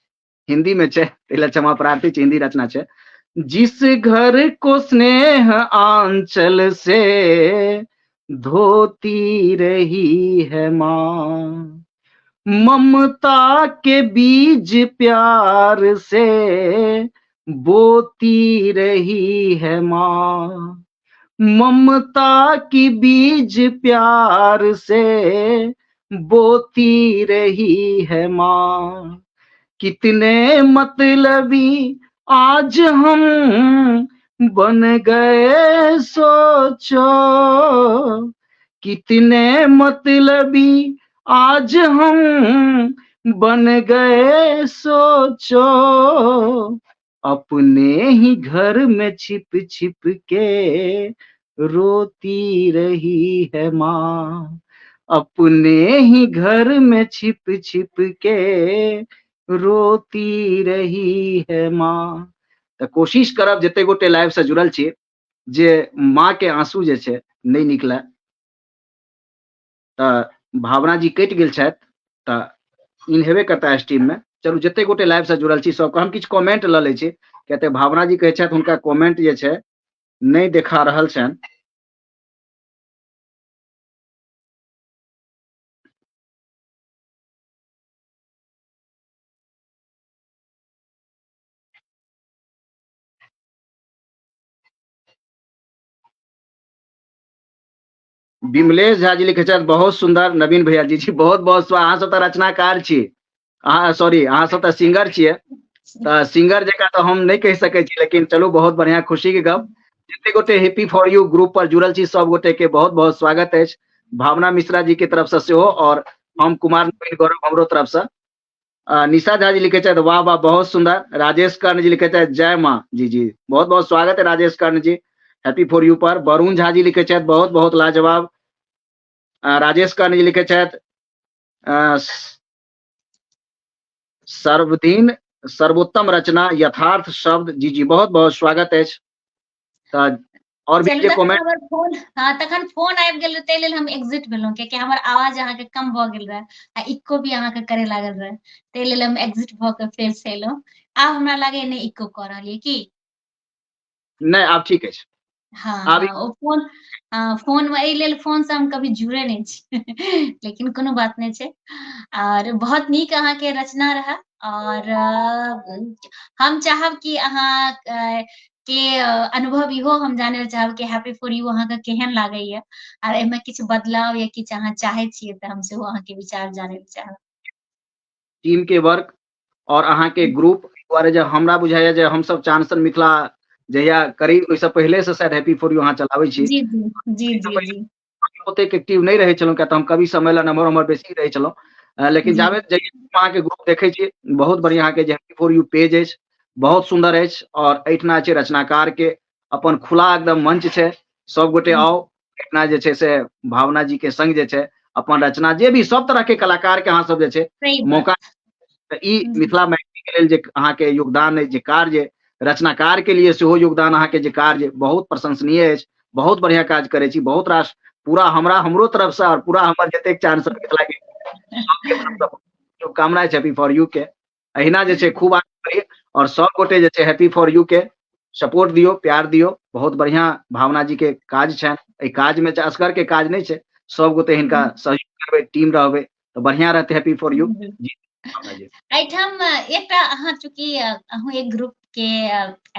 हिंदी में छै, ताहि लेल क्षमा प्रार्थी छी, हिंदी रचना छै। जिस घर को स्नेह आंचल से धोती रही है माँ, ममता के बीज प्यार से बोती रही है माँ। ममता की बीज प्यार से बोती रही है माँ। कितने मतलबी आज हम बन गए सोचो, कितने मतलबी आज हम बन गए सोचो। अपने ही घर में छिप छिप के रोती रही है माँ। अपने ही घर में छिप छिप के रोती रही है माँ। तऽ कोशिश करब जते गोटे लाइव से जुड़ल छी जे माँ के आंसू जे छै नहीं निकले। तऽ भावना जी कटि गेल छथि तऽ इन हेबे करता स्ट्रीम में। चलू जते गोटे लाइव से जुड़ल छी सबके हम किछु कमेंट लऽ लै छी, किया तऽ भावना जी कहै छथि हुनका कमेंट जे छै नहीं देखा रहल छनि। विमलेश झा जी लिखे छथि बहुत सुंदर। नवीन भैया जी जी बहुत बहुत अहाँ सब तऽ रचनाकार छी, अहाँ सॉरी अहाँ सब तऽ सिंगर छियै। तऽ सिंगर जकाँ तो हम नहीं कह सकै छी, लेकिन चलू बहुत बढ़िया, खुशी के गप। जते गोटे हैप्पी फॉर यू ग्रुप पर जुड़ल छी सब गोटे के बहुत बहुत स्वागत अछि, भावना मिश्रा जी के तरफ से सेहो, और हम कुमार नवीन गौरव हमरो तरफ से। निशा झा जी लिखे छथि वाह वाह बहुत सुंदर। राजेश कर्ण जी लिखे छथि जय माँ। जी जी बहुत बहुत स्वागत है राजेश कर्ण जी हैप्पी फॉर यू पर। वरुण झा जी लिखे छथि बहुत बहुत लाजवाब। राजेश कर्ण जी लिखे छथि सर्वदीन सर्वोत्तम रचना यथार्थ शब्द जी बहुत बहुत स्वागत है। और भी चलू जे तखन कमेंट हमर फोन तखन फोन आबि गेल ताहि लेल हम एग्जिट भेलहुँ कियाकि हमर आवाज अहाँके कम भऽ गेल रहे आ इको भी अहाँके करे लागल रहे ताहि लेल हम एग्जिट भऽ के फेर से एलहुँ। आब हमरा लागैए नहि इको कऽ रहल यऽ की? नहीं आप ठीक है। हाँ आब हाँ ओ फोन फोन में एहि लेल फोन से हम कभी जुड़े नहीं छी लेकिन कोनो बात नहीं छै। और बहुत नीक अहाँके रचना रहा और हम चाहब कि अहाँ के अनुभव इहो हम जाने लए चाहब कि हैप्पी फॉर यू अहाँके केहन लागैए और एहिमे किछु बदलाव या किछु अहाँ चाहै छियै तऽ हम सेहो अहाँके विचार जाने लए चाहब। टीम के वर्क और अहाँ के ग्रुप द्वारे जे हमरा बुझाइए जे हम सब चांसन मिथिला जहिया करी ओहिसँ पहिले से शायद हैप्पी फॉर यू अहाँ चलाबै छी। जी जी जी जी जी ओतेक एक्टिव नहीं रहै छलहुँ किया तऽ हम कवि सम्मेलन एम्हर ओम्हर बेसी रहै छलहुँ। लेकिन जी जाबे जहिया अहाँके ग्रुप देखै छी बहुत बढ़िया अहाँके जे हैप्पी फॉर यू पेज अछि बहुत सुन्दर अछि और एहिठिना छै रचनाकार के अपन खुला एकदम मंच छै। सब गोटे आओ एहिठिना जे छै से भावना जी के संग जे छै अपन रचना जे भी सब तरह के कलाकार के अहाँ सब जे छै सही मौका बात। तऽ ई जी मिथिला मैथिली के लेल जे अहाँके योगदान अछि जे कार्य रचनाकार के लिए सेहो योगदान अहाँके जे कार्य बहुत प्रशंसनीय अछि। बहुत बढ़िया काज करै छी बहुत रास पूरा हमरो तरफ से और पूरा हमर जतेक चांसल मिथिला के सबके तरफ से शुभकामनाएं छै हैप्पी फॉर यू के। अहिना जे छै खूब आगे बढ़ी और सब गोटे जे छै हैप्पी फॉर यू के सपोर्ट दियो प्यार दियो। बहुत बढ़िया भावना जी के काज छनि एहि काज में असगर के काज नहीं छै सब गोटे हिनका सहयोग करबै टीम रहबै तऽ बढ़िया रहतै हैप्पी फॉर यू जी भावना जी। एहिठाम एकटा अहाँ चूँकि अहूँ एक ग्रुप के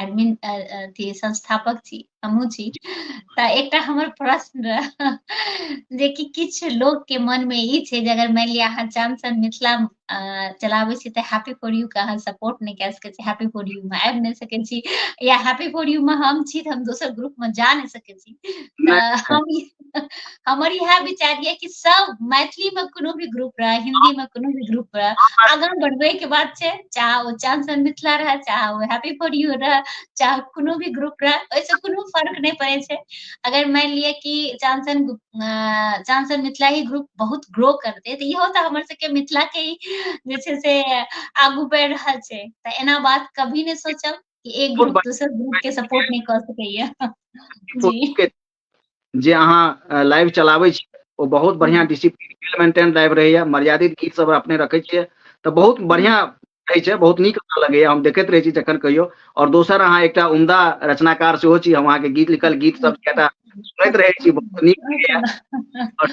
एडमिन अथी संस्थापक छी हमहूँ छी तऽ एकटा हमर प्रश्न रहे जे कि किछु लोग के मन में ई छै जे अगर मानि लिअ अहाँ चांसन मिथिला चलाबै छी तऽ हैप्पी फॉर यू के अहाँ सपोर्ट नहीं कए सकै छी हैप्पी फॉर यू में आबि नहीं सकै छी या हैप्पी फॉर यू में हम छी तऽ हम दोसर ग्रुप में जा नहीं सकै छी। तऽ नहीं, हम हमर इएह विचार ये कि सब मैथिली में कोनो भी ग्रुप रहे हिंदी में कोनो भी ग्रुप रहे आगाँ बढ़बै के बात छै चाहे ओ चांसन मिथिला रहे चाहे ओ हैप्पी फॉर यू रहे चाहे कोनो भी ग्रुप रहे ओहिसे कोनो फर्क नहीं पड़े छै। अगर मान लिअ कि चांसन मिथिला ही ग्रुप बहुत ग्रो करते तऽ इहो तऽ हमर सबके मिथिला के ही जे छै से आगू बढ़ि रहल छै तऽ एना बात कभी नहीं सोचब कि एक बहुत ग्रुप दोसर ग्रुप के सपोर्ट नहीं कर सकैया। जी बढ़िया जे अहाँ लाइव चलाबै छी ओ बहुत बढ़िया डिसिप्लीन वेल मेंटेन लाइव रहैया मर्यादित गीत सब अपने रखै छियै तऽ बहुत बढ़िया रहै छै बहुत नीक हमरा लगैया हम देखैत रहै छी जखन कहियो। और दोसर अहाँ एकटा उम्दा रचनाकार सेहो छी हम अहाँके गीत लिखल गीत सब कएटा सुनैत रहै छी बहुत नीक लगैया। और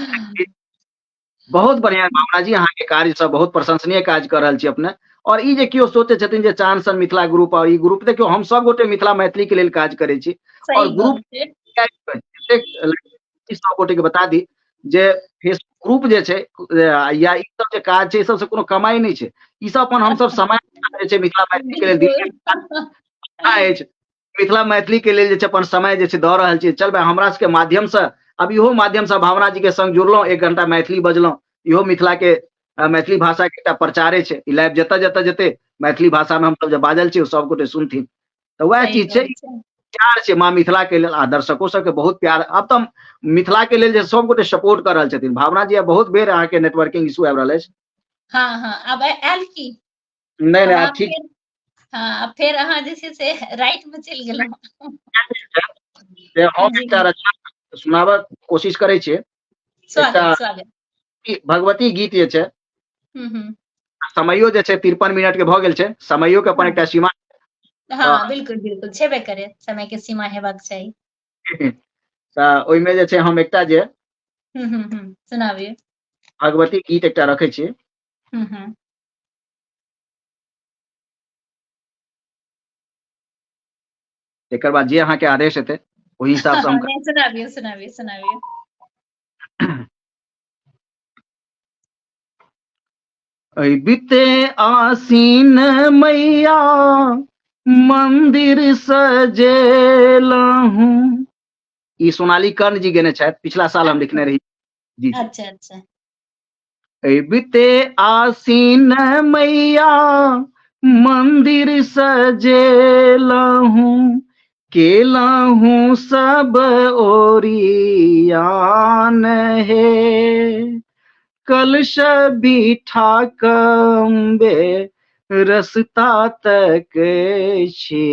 बहुत बढ़िया भावना जी अहाँके कार्य सब बहुत प्रशंसनीय काज कऽ रहल छी अपने। और ई जे केओ सोचै छथिन जे चांसन मिथिला ग्रुप और ई ग्रुप देखियौ हम सब गोटे मिथिला मैथिली के लेल काज करै छी और सही ग्रुप बात छै। सब गोटे के बता दी जे फेसबुक ग्रुप जे छै या ई सब जे काज छै ई सबसे कोनो कमाई नहीं छै ई सब अपन हम सब समय जे छै मिथिला मैथिली के लेल बिल्कुल अछि मिथिला मैथिली के लेल जे छै अपन समय जे छै दऽ रहल छियै चल भाई हमरा सबके माध्यम से अब इहो माध्यम से भावना जी के संग जुड़लहुँ 1 घंटा मैथिली बजलहुँ इहो मिथिला के मैथिली भाषा के एकटा प्रचारे छै ई लाइव जतऽ जतऽ जेतै मैथिली भाषा में हमसब जे बाजल छी सब गोटे सुनथिन तऽ वएह सही चीज छै बात छै। प्यार छै माँ मिथिला के लेल आ दर्शको सबके बहुत प्यार अब तऽ मिथिला के लेल जे सब गोटे सपोर्ट कर रहल छथिन भावना जी बहुत बेर अहाँके नेटवर्किंग इशू आबि रहल अछि। हाँ हाँ आब आयल की नहीं नहीं अब आप अहाँ ठीक फेर हाँ फेर अहाँ जे छै से राइट में चलि गेलहुँ। हम जी एकटा रचना सुनाबऽ कोशिश करै छियै एकटा स्वागत स्वागत। भगवती गीत जे छै हम्म। समयो जे छै 53 मिनट के भऽ गेल छै समयो के अपन एकटा सीमा हाँ बिल्कुल बिल्कुल छेबे करे समय के सीमा हेबाक चाही। तऽ ओहिमे जे छै हम एकटा जे सुनाबियौ। भगवती गीत एकटा रखै छी। हम्म। एकर बाद जे अहाँके आदेश हेतै ओहि हिसाब से हम नहीं सुनाबियौ सुनाबियौ सुनाबियौ। बीते आसीन मैया मंदिर सजेलहूं ई सोनाली कर्ण जी गेने छथि पिछला साल हम लिखने रही जी जी। अच्छा अच्छा। बीते आसीन मैया मंदिर सजेलहूं केलहूं सब ओरियान हे कलश बिठा कम्बे रस्ता तकै छी,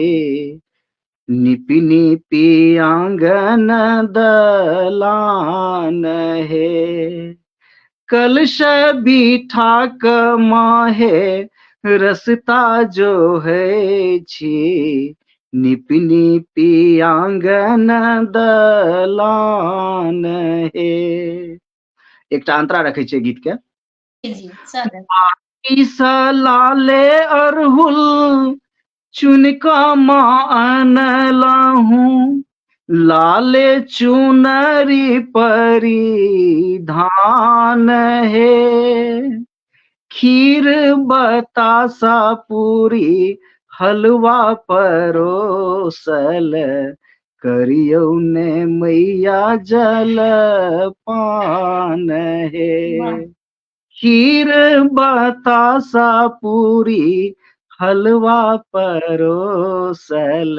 निपि निपि आंगन दलान हे। कलश बिठा क माहे रस्ता जो है छी, निपि निपि आंगन दलान हे। एकटा अंतरा रखे छियै गीत के। जी स्वागत। लाले अरहुल चुनका माँ अनलहूँ, लाले चुनरी परिधान हे। खीर बतासा पूरी हलवा परोसल, करियौ ने मैया जलपान हे। खीर बतासा पूरी हलवा परोसल,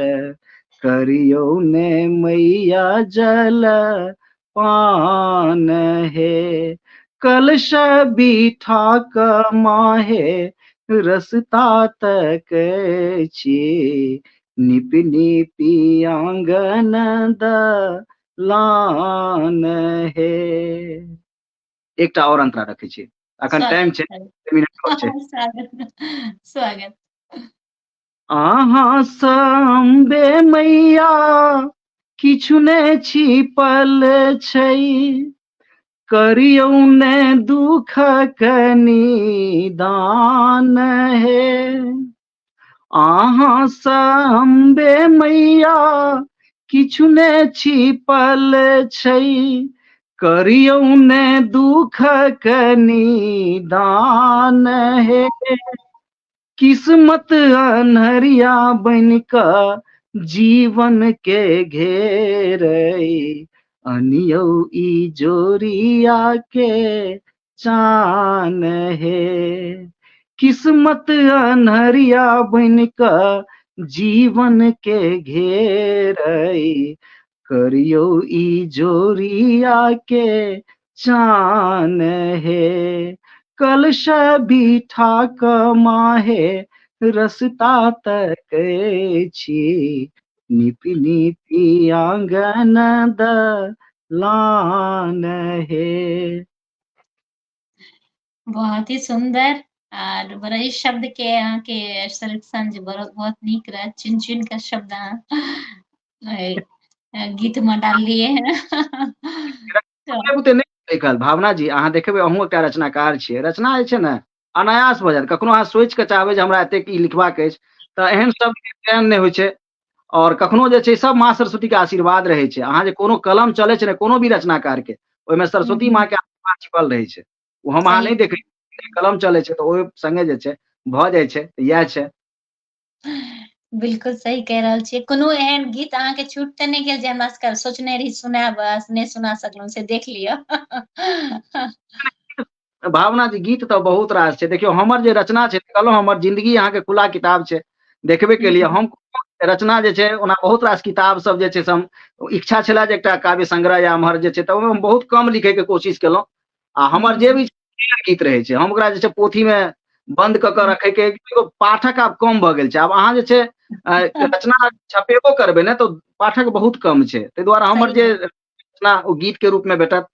करियौ ने मैया जलपान हे। कलश बिठा क माहे रस्ता तकै छी, निपि निपि आंगन दलान हे। एकटा और अंतरा रखे छी, अखन टाइम छै, मिनट और छै। स्वागत। अहाँ अम्बे मैया किछु ने छिपल छै, करियौ ने दुखक निदान हे। अहाँ अम्बे मैया किछु ने छिपल छै, करियौ ने दुखक निदान हे। किस्मत अन्हरिया बन का जीवन के घेरै, अनियौ ई जोरिया के चान हे। किस्मत अन्हरिया बन का जीवन के घेरै, करियौ ई जोरिया के चान हे। कलश बिठा क माहे रस्ता तकै छी, निपि निपि आंगन दलान हे। बहुत ही सुंदर और बड़ा ही शब्द के यहाँ के सिलेक्शन जे बहुत नीक रहे, चुन चुन के शब्द गीत में डाललिए हैं। ओते नहि लिखल भावना जी, अहाँ देखबै अहूँ एकटा रचनाकार छियै, रचना जे छै ने अनायास भऽ जायत। कखनो अहाँ सोचि कऽ चाहबै जे हमरा एतेक ई लिखबाक अछि तऽ एहन शब्द के चयन नहि होइ छै। और कखनो जे छै सब माँ सरस्वती के आशीर्वाद रहै छै। अहाँ जे कोनो कलम चलै छै ने कोनो भी रचनाकार के, ओहिमे सरस्वती माँ के आशीर्वाद छिपल रहै छै। ओ हम अहाँ सही नहि देखै छियै, कलम चलै छै तऽ ओहि संगे जे छै भऽ जाइ छै, इएह छै। बिल्कुल सही कह रहल छियै। कोनो एहन गीत अहाँ के छूट ते नहि गेल जे हमरा सबके सोचने रही सुनाएब, बस नहि सुना सकलहुँ, से देख लिअ। भावना जी गीत तऽ बहुत रास छै। देखियौ हमर जे रचना छै, कहलहुँ हमर जिंदगी अहाँके खुला किताब छै, देखबे केलिए हम रचना जे छै ओना बहुत रास किताब सब जे छै से हम इच्छा छले जे एकटा काव्य संग्रह या एम्हर जे छै तऽ ओहिमे हम बहुत कम लिखे के कोशिश केलहुँ। आ हमर जे भी गीत रहै छै हम ओकरा जे छै पोथी मे बंद कऽ के रखे के, एगो पाठक आब कम भऽ गेल छै। आब अहाँ जे छै रचना छपेबो करबै ने तऽ पाठक बहुत कम छै, ताहि दुआरे हमर सही जे में। रचना ओ गीत के रूप में भेटत।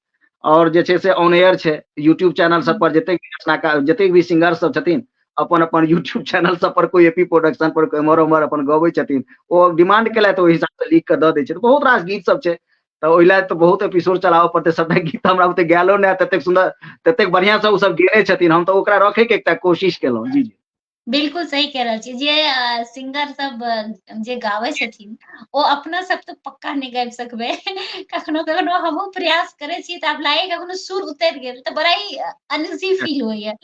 और जे छै से ऑन एयर छै यूट्यूब चैनल सब पर, जतेक भी रचनाकार जतेक भी सिंगर सब छथिन अपन अपन यूट्यूब चैनल सब पर, कोई एपी प्रोडक्शन पर, कोई एम्हर उम्हर अपन गबै छथिन। ओ डिमांड केलथि ओहि हिसाब से लिख के दऽ दै छै। बहुत रास गीत सब छै तऽ ओहि लए तऽ बहुत एपिसोड चलाबऽ पड़तै। सबटा गीत हमरा बुते गायलो नहि, ततेक सुन्दर ततेक बढ़ियां से ओ सब गेने छथिन, हम तऽ ओकरा रखे के एकटा कोशिश केलहुँ। जी जी बिल्कुल सही कह रहल छी। जे सिंगर सब जे गाबै छथिन ओ अपना सब तो पक्का नहीं गाबि सकबै। कखनो कखनो हमहूँ प्रयास करै छी तऽ आब लागै कखनो सुर उतरि गेल तऽ बड़ा ही अनइजी फील होइया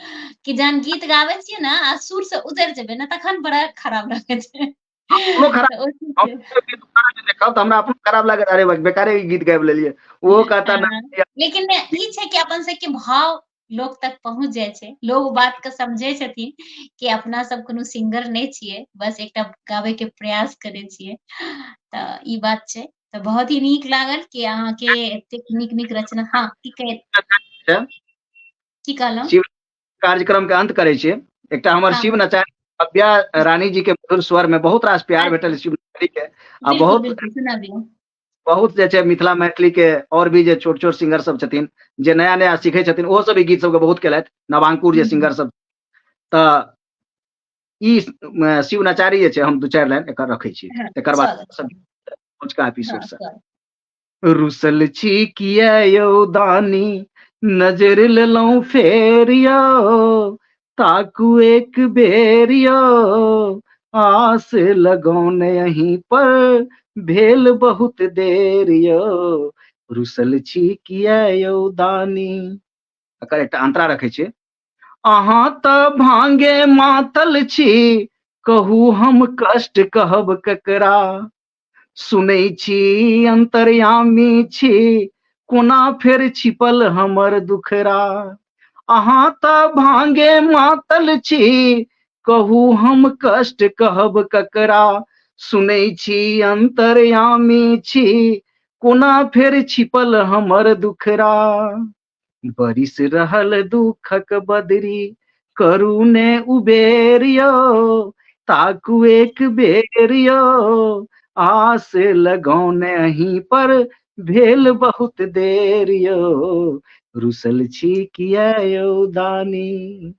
कि जहन गीत गाबै छियै ने आ सुर से उतरि जेबै ने तखन बड़ा खराब लगै छै। अपनो खराब, तऽ ओ चीज हम छै। गीत दोबारा जे देखब तऽ हमरा अपनो खराब लागत, अरे बेकारे ई गीत गाबि लेलियै। ओहो कहता हाँ, नहीं लेकिन ई छै कि अपन सबके भाव लोग तक पहुँच जाइ छै, लोग बात के समझै छथिन कि अपना सब कोनो सिंगर नहि छियै, बस एकटा गाबै के प्रयास करै छियै। तऽ ई बात छै। तऽ बहुत ही नीक लागल कि अहाँके एतेक नीक नीक रचना, हाँ छै। की कहलहुँ? शिव कार्यक्रम के अंत करै छियै। एकटा हमर हाँ शिव नचारी काव्या रानी जी के मधुर स्वर में बहुत रास प्यार भेटल शिव नचारी के आ बिल्कुल बहुत बिल्कुल सुनाबियौ। बहुत जे छै मिथिला मैथिली के और भी जे छोट छोट सिंगर सब छथिन जे नया नया सीखै छथिन ओहो सब ई गीत सबके बहुत केलथि, नवांकुर जे सिंगर सब तऽ ई शिव नचारी जे छै हम दू चारि लाइन एकर रखै छी, हाँ, तकर बाद चल सब अजुका एपिसोड हाँ से चल। रुसल छी किया यौ दानी नजर लेलहुँ फेर यौ ताकू एक बेर यौ आस लगौने यहीं पर भेल बहुत देर यौ रुसल छी किया यौ दानी। एकर एकटा अंतरा रखै छियै। अहाँ तऽ भांगे मातल छी कहू हम कष्ट कहब ककरा सुनै छी अंतर्यामी छी कोना फेर छिपल हमर दुखड़ा। अहाँ तऽ भांगे मातल छी कहू हम कष्ट कहब ककरा सुनै छी अंतर्यामी छी कोना फेर छिपल हमर दुखड़ा। बरिस रहल दुखक बदरी करू ने उबेर यौ ताकू एक बेर यौ आस लगौने अहीं पर भेल बहुत देर यौ रुसल छी किया यौ दानी।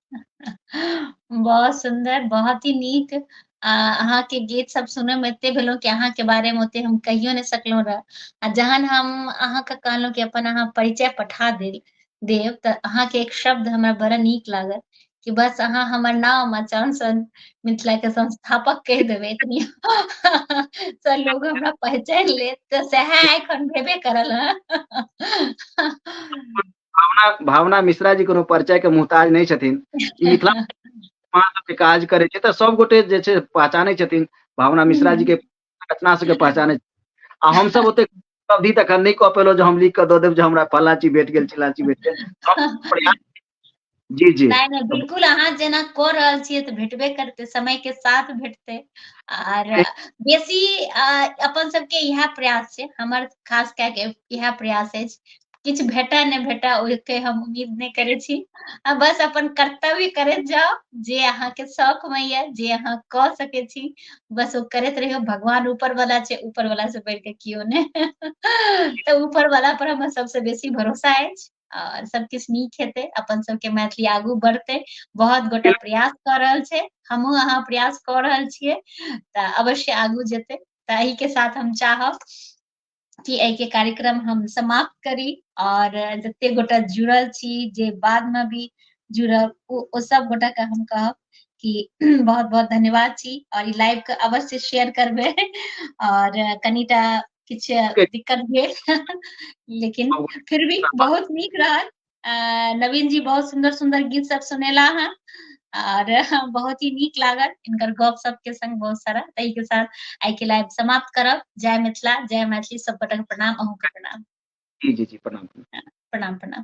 बहुत सुंदर, बहुत ही नीक। अहाँके गीत सब सुनय में एते भेलहुँ कि अहाँके बारे में ओते हम कहियो नहि सकलहुँ रह। आ जहन हम अहाँके कहलहुँ कि अपन अहाँ परिचय पठा देव तऽ अहाँके एक शब्द हमरा बड़ा नीक लागल कि बस अहाँ हमर नाम आ चांसन मिथिला के संस्थापक कहि देबै एतनी सब लोग हमरा पहचान लेत तऽ सएह एखन भेबे करल हँ। भावना भावना मिश्रा जी कोनो परिचय के मुहताज नहि छथिन। ई मिथिला के काज करै छै तऽ सब गोटे जे छै पहचानै छथिन भावना मिश्रा जी के रचना सबके पहचानै आ हमसब ओते अवधि तक नहीं कह पेलहुँ जे हम लिख के दऽ देब जे हमरा फल्ला चीज भेट गेल चिल्ला चीज भेट गेल। हम प्रयास जी जी नहीं नहीं बिल्कुल अहाँ जेना कऽ रहल छियै तऽ भेटबे करतै, समय के साथ भेटतै। आर बेसी अपन सबके इएह प्रयास छै, हमर खास कए के इएह प्रयास अछि किछु भेटय नहि भेटय ओहिके हम उम्मीद नहि करै छी। आ बस अपन कर्तव्य करैत जाउ जे अहाँके शौक में ये जे अहाँ कऽ सकै छी बस ओ करैत रहियौ। भगवान ऊपर वाला छै, ऊपर वाला से बढ़ि के कियो नहि तऽ ऊपर वाला पर हमर सबसे बेसी भरोसा अछि और सब किछु नीक हेतै, अपन सबके मैथिली आगू बढ़तै। बहुत गोटा प्रयास कऽ रहल छै, हमहूँ अहाँ प्रयास कऽ रहल छियै तऽ अवश्य आगू जेतै। तऽ एहि के साथ हम चाहब कि एहि के कार्यक्रम हम समाप्त करी और जते गोटा जुड़ल छी जे बाद में भी जुड़ब ओ सब गोटा के हम कहब कि बहुत बहुत धन्यवाद छी और ई लाइव के अवश्य शेयर करबै और कनिटा किछु दिक्कत भेल लेकिन फिर भी बहुत नीक रहल। नवीन जी बहुत सुंदर सुंदर गीत सब सुनेला हैं और बहुत ही नीक लागल इनकर गप सप के संग बहुत सारा। ताहि के साथ आई के लाइव समाप्त करब। जय मिथिला, जय मैथिली, सब गोटा के प्रणाम, अहूँ के प्रणाम। जी जी जी प्रणाम। प्रणाम प्रणाम।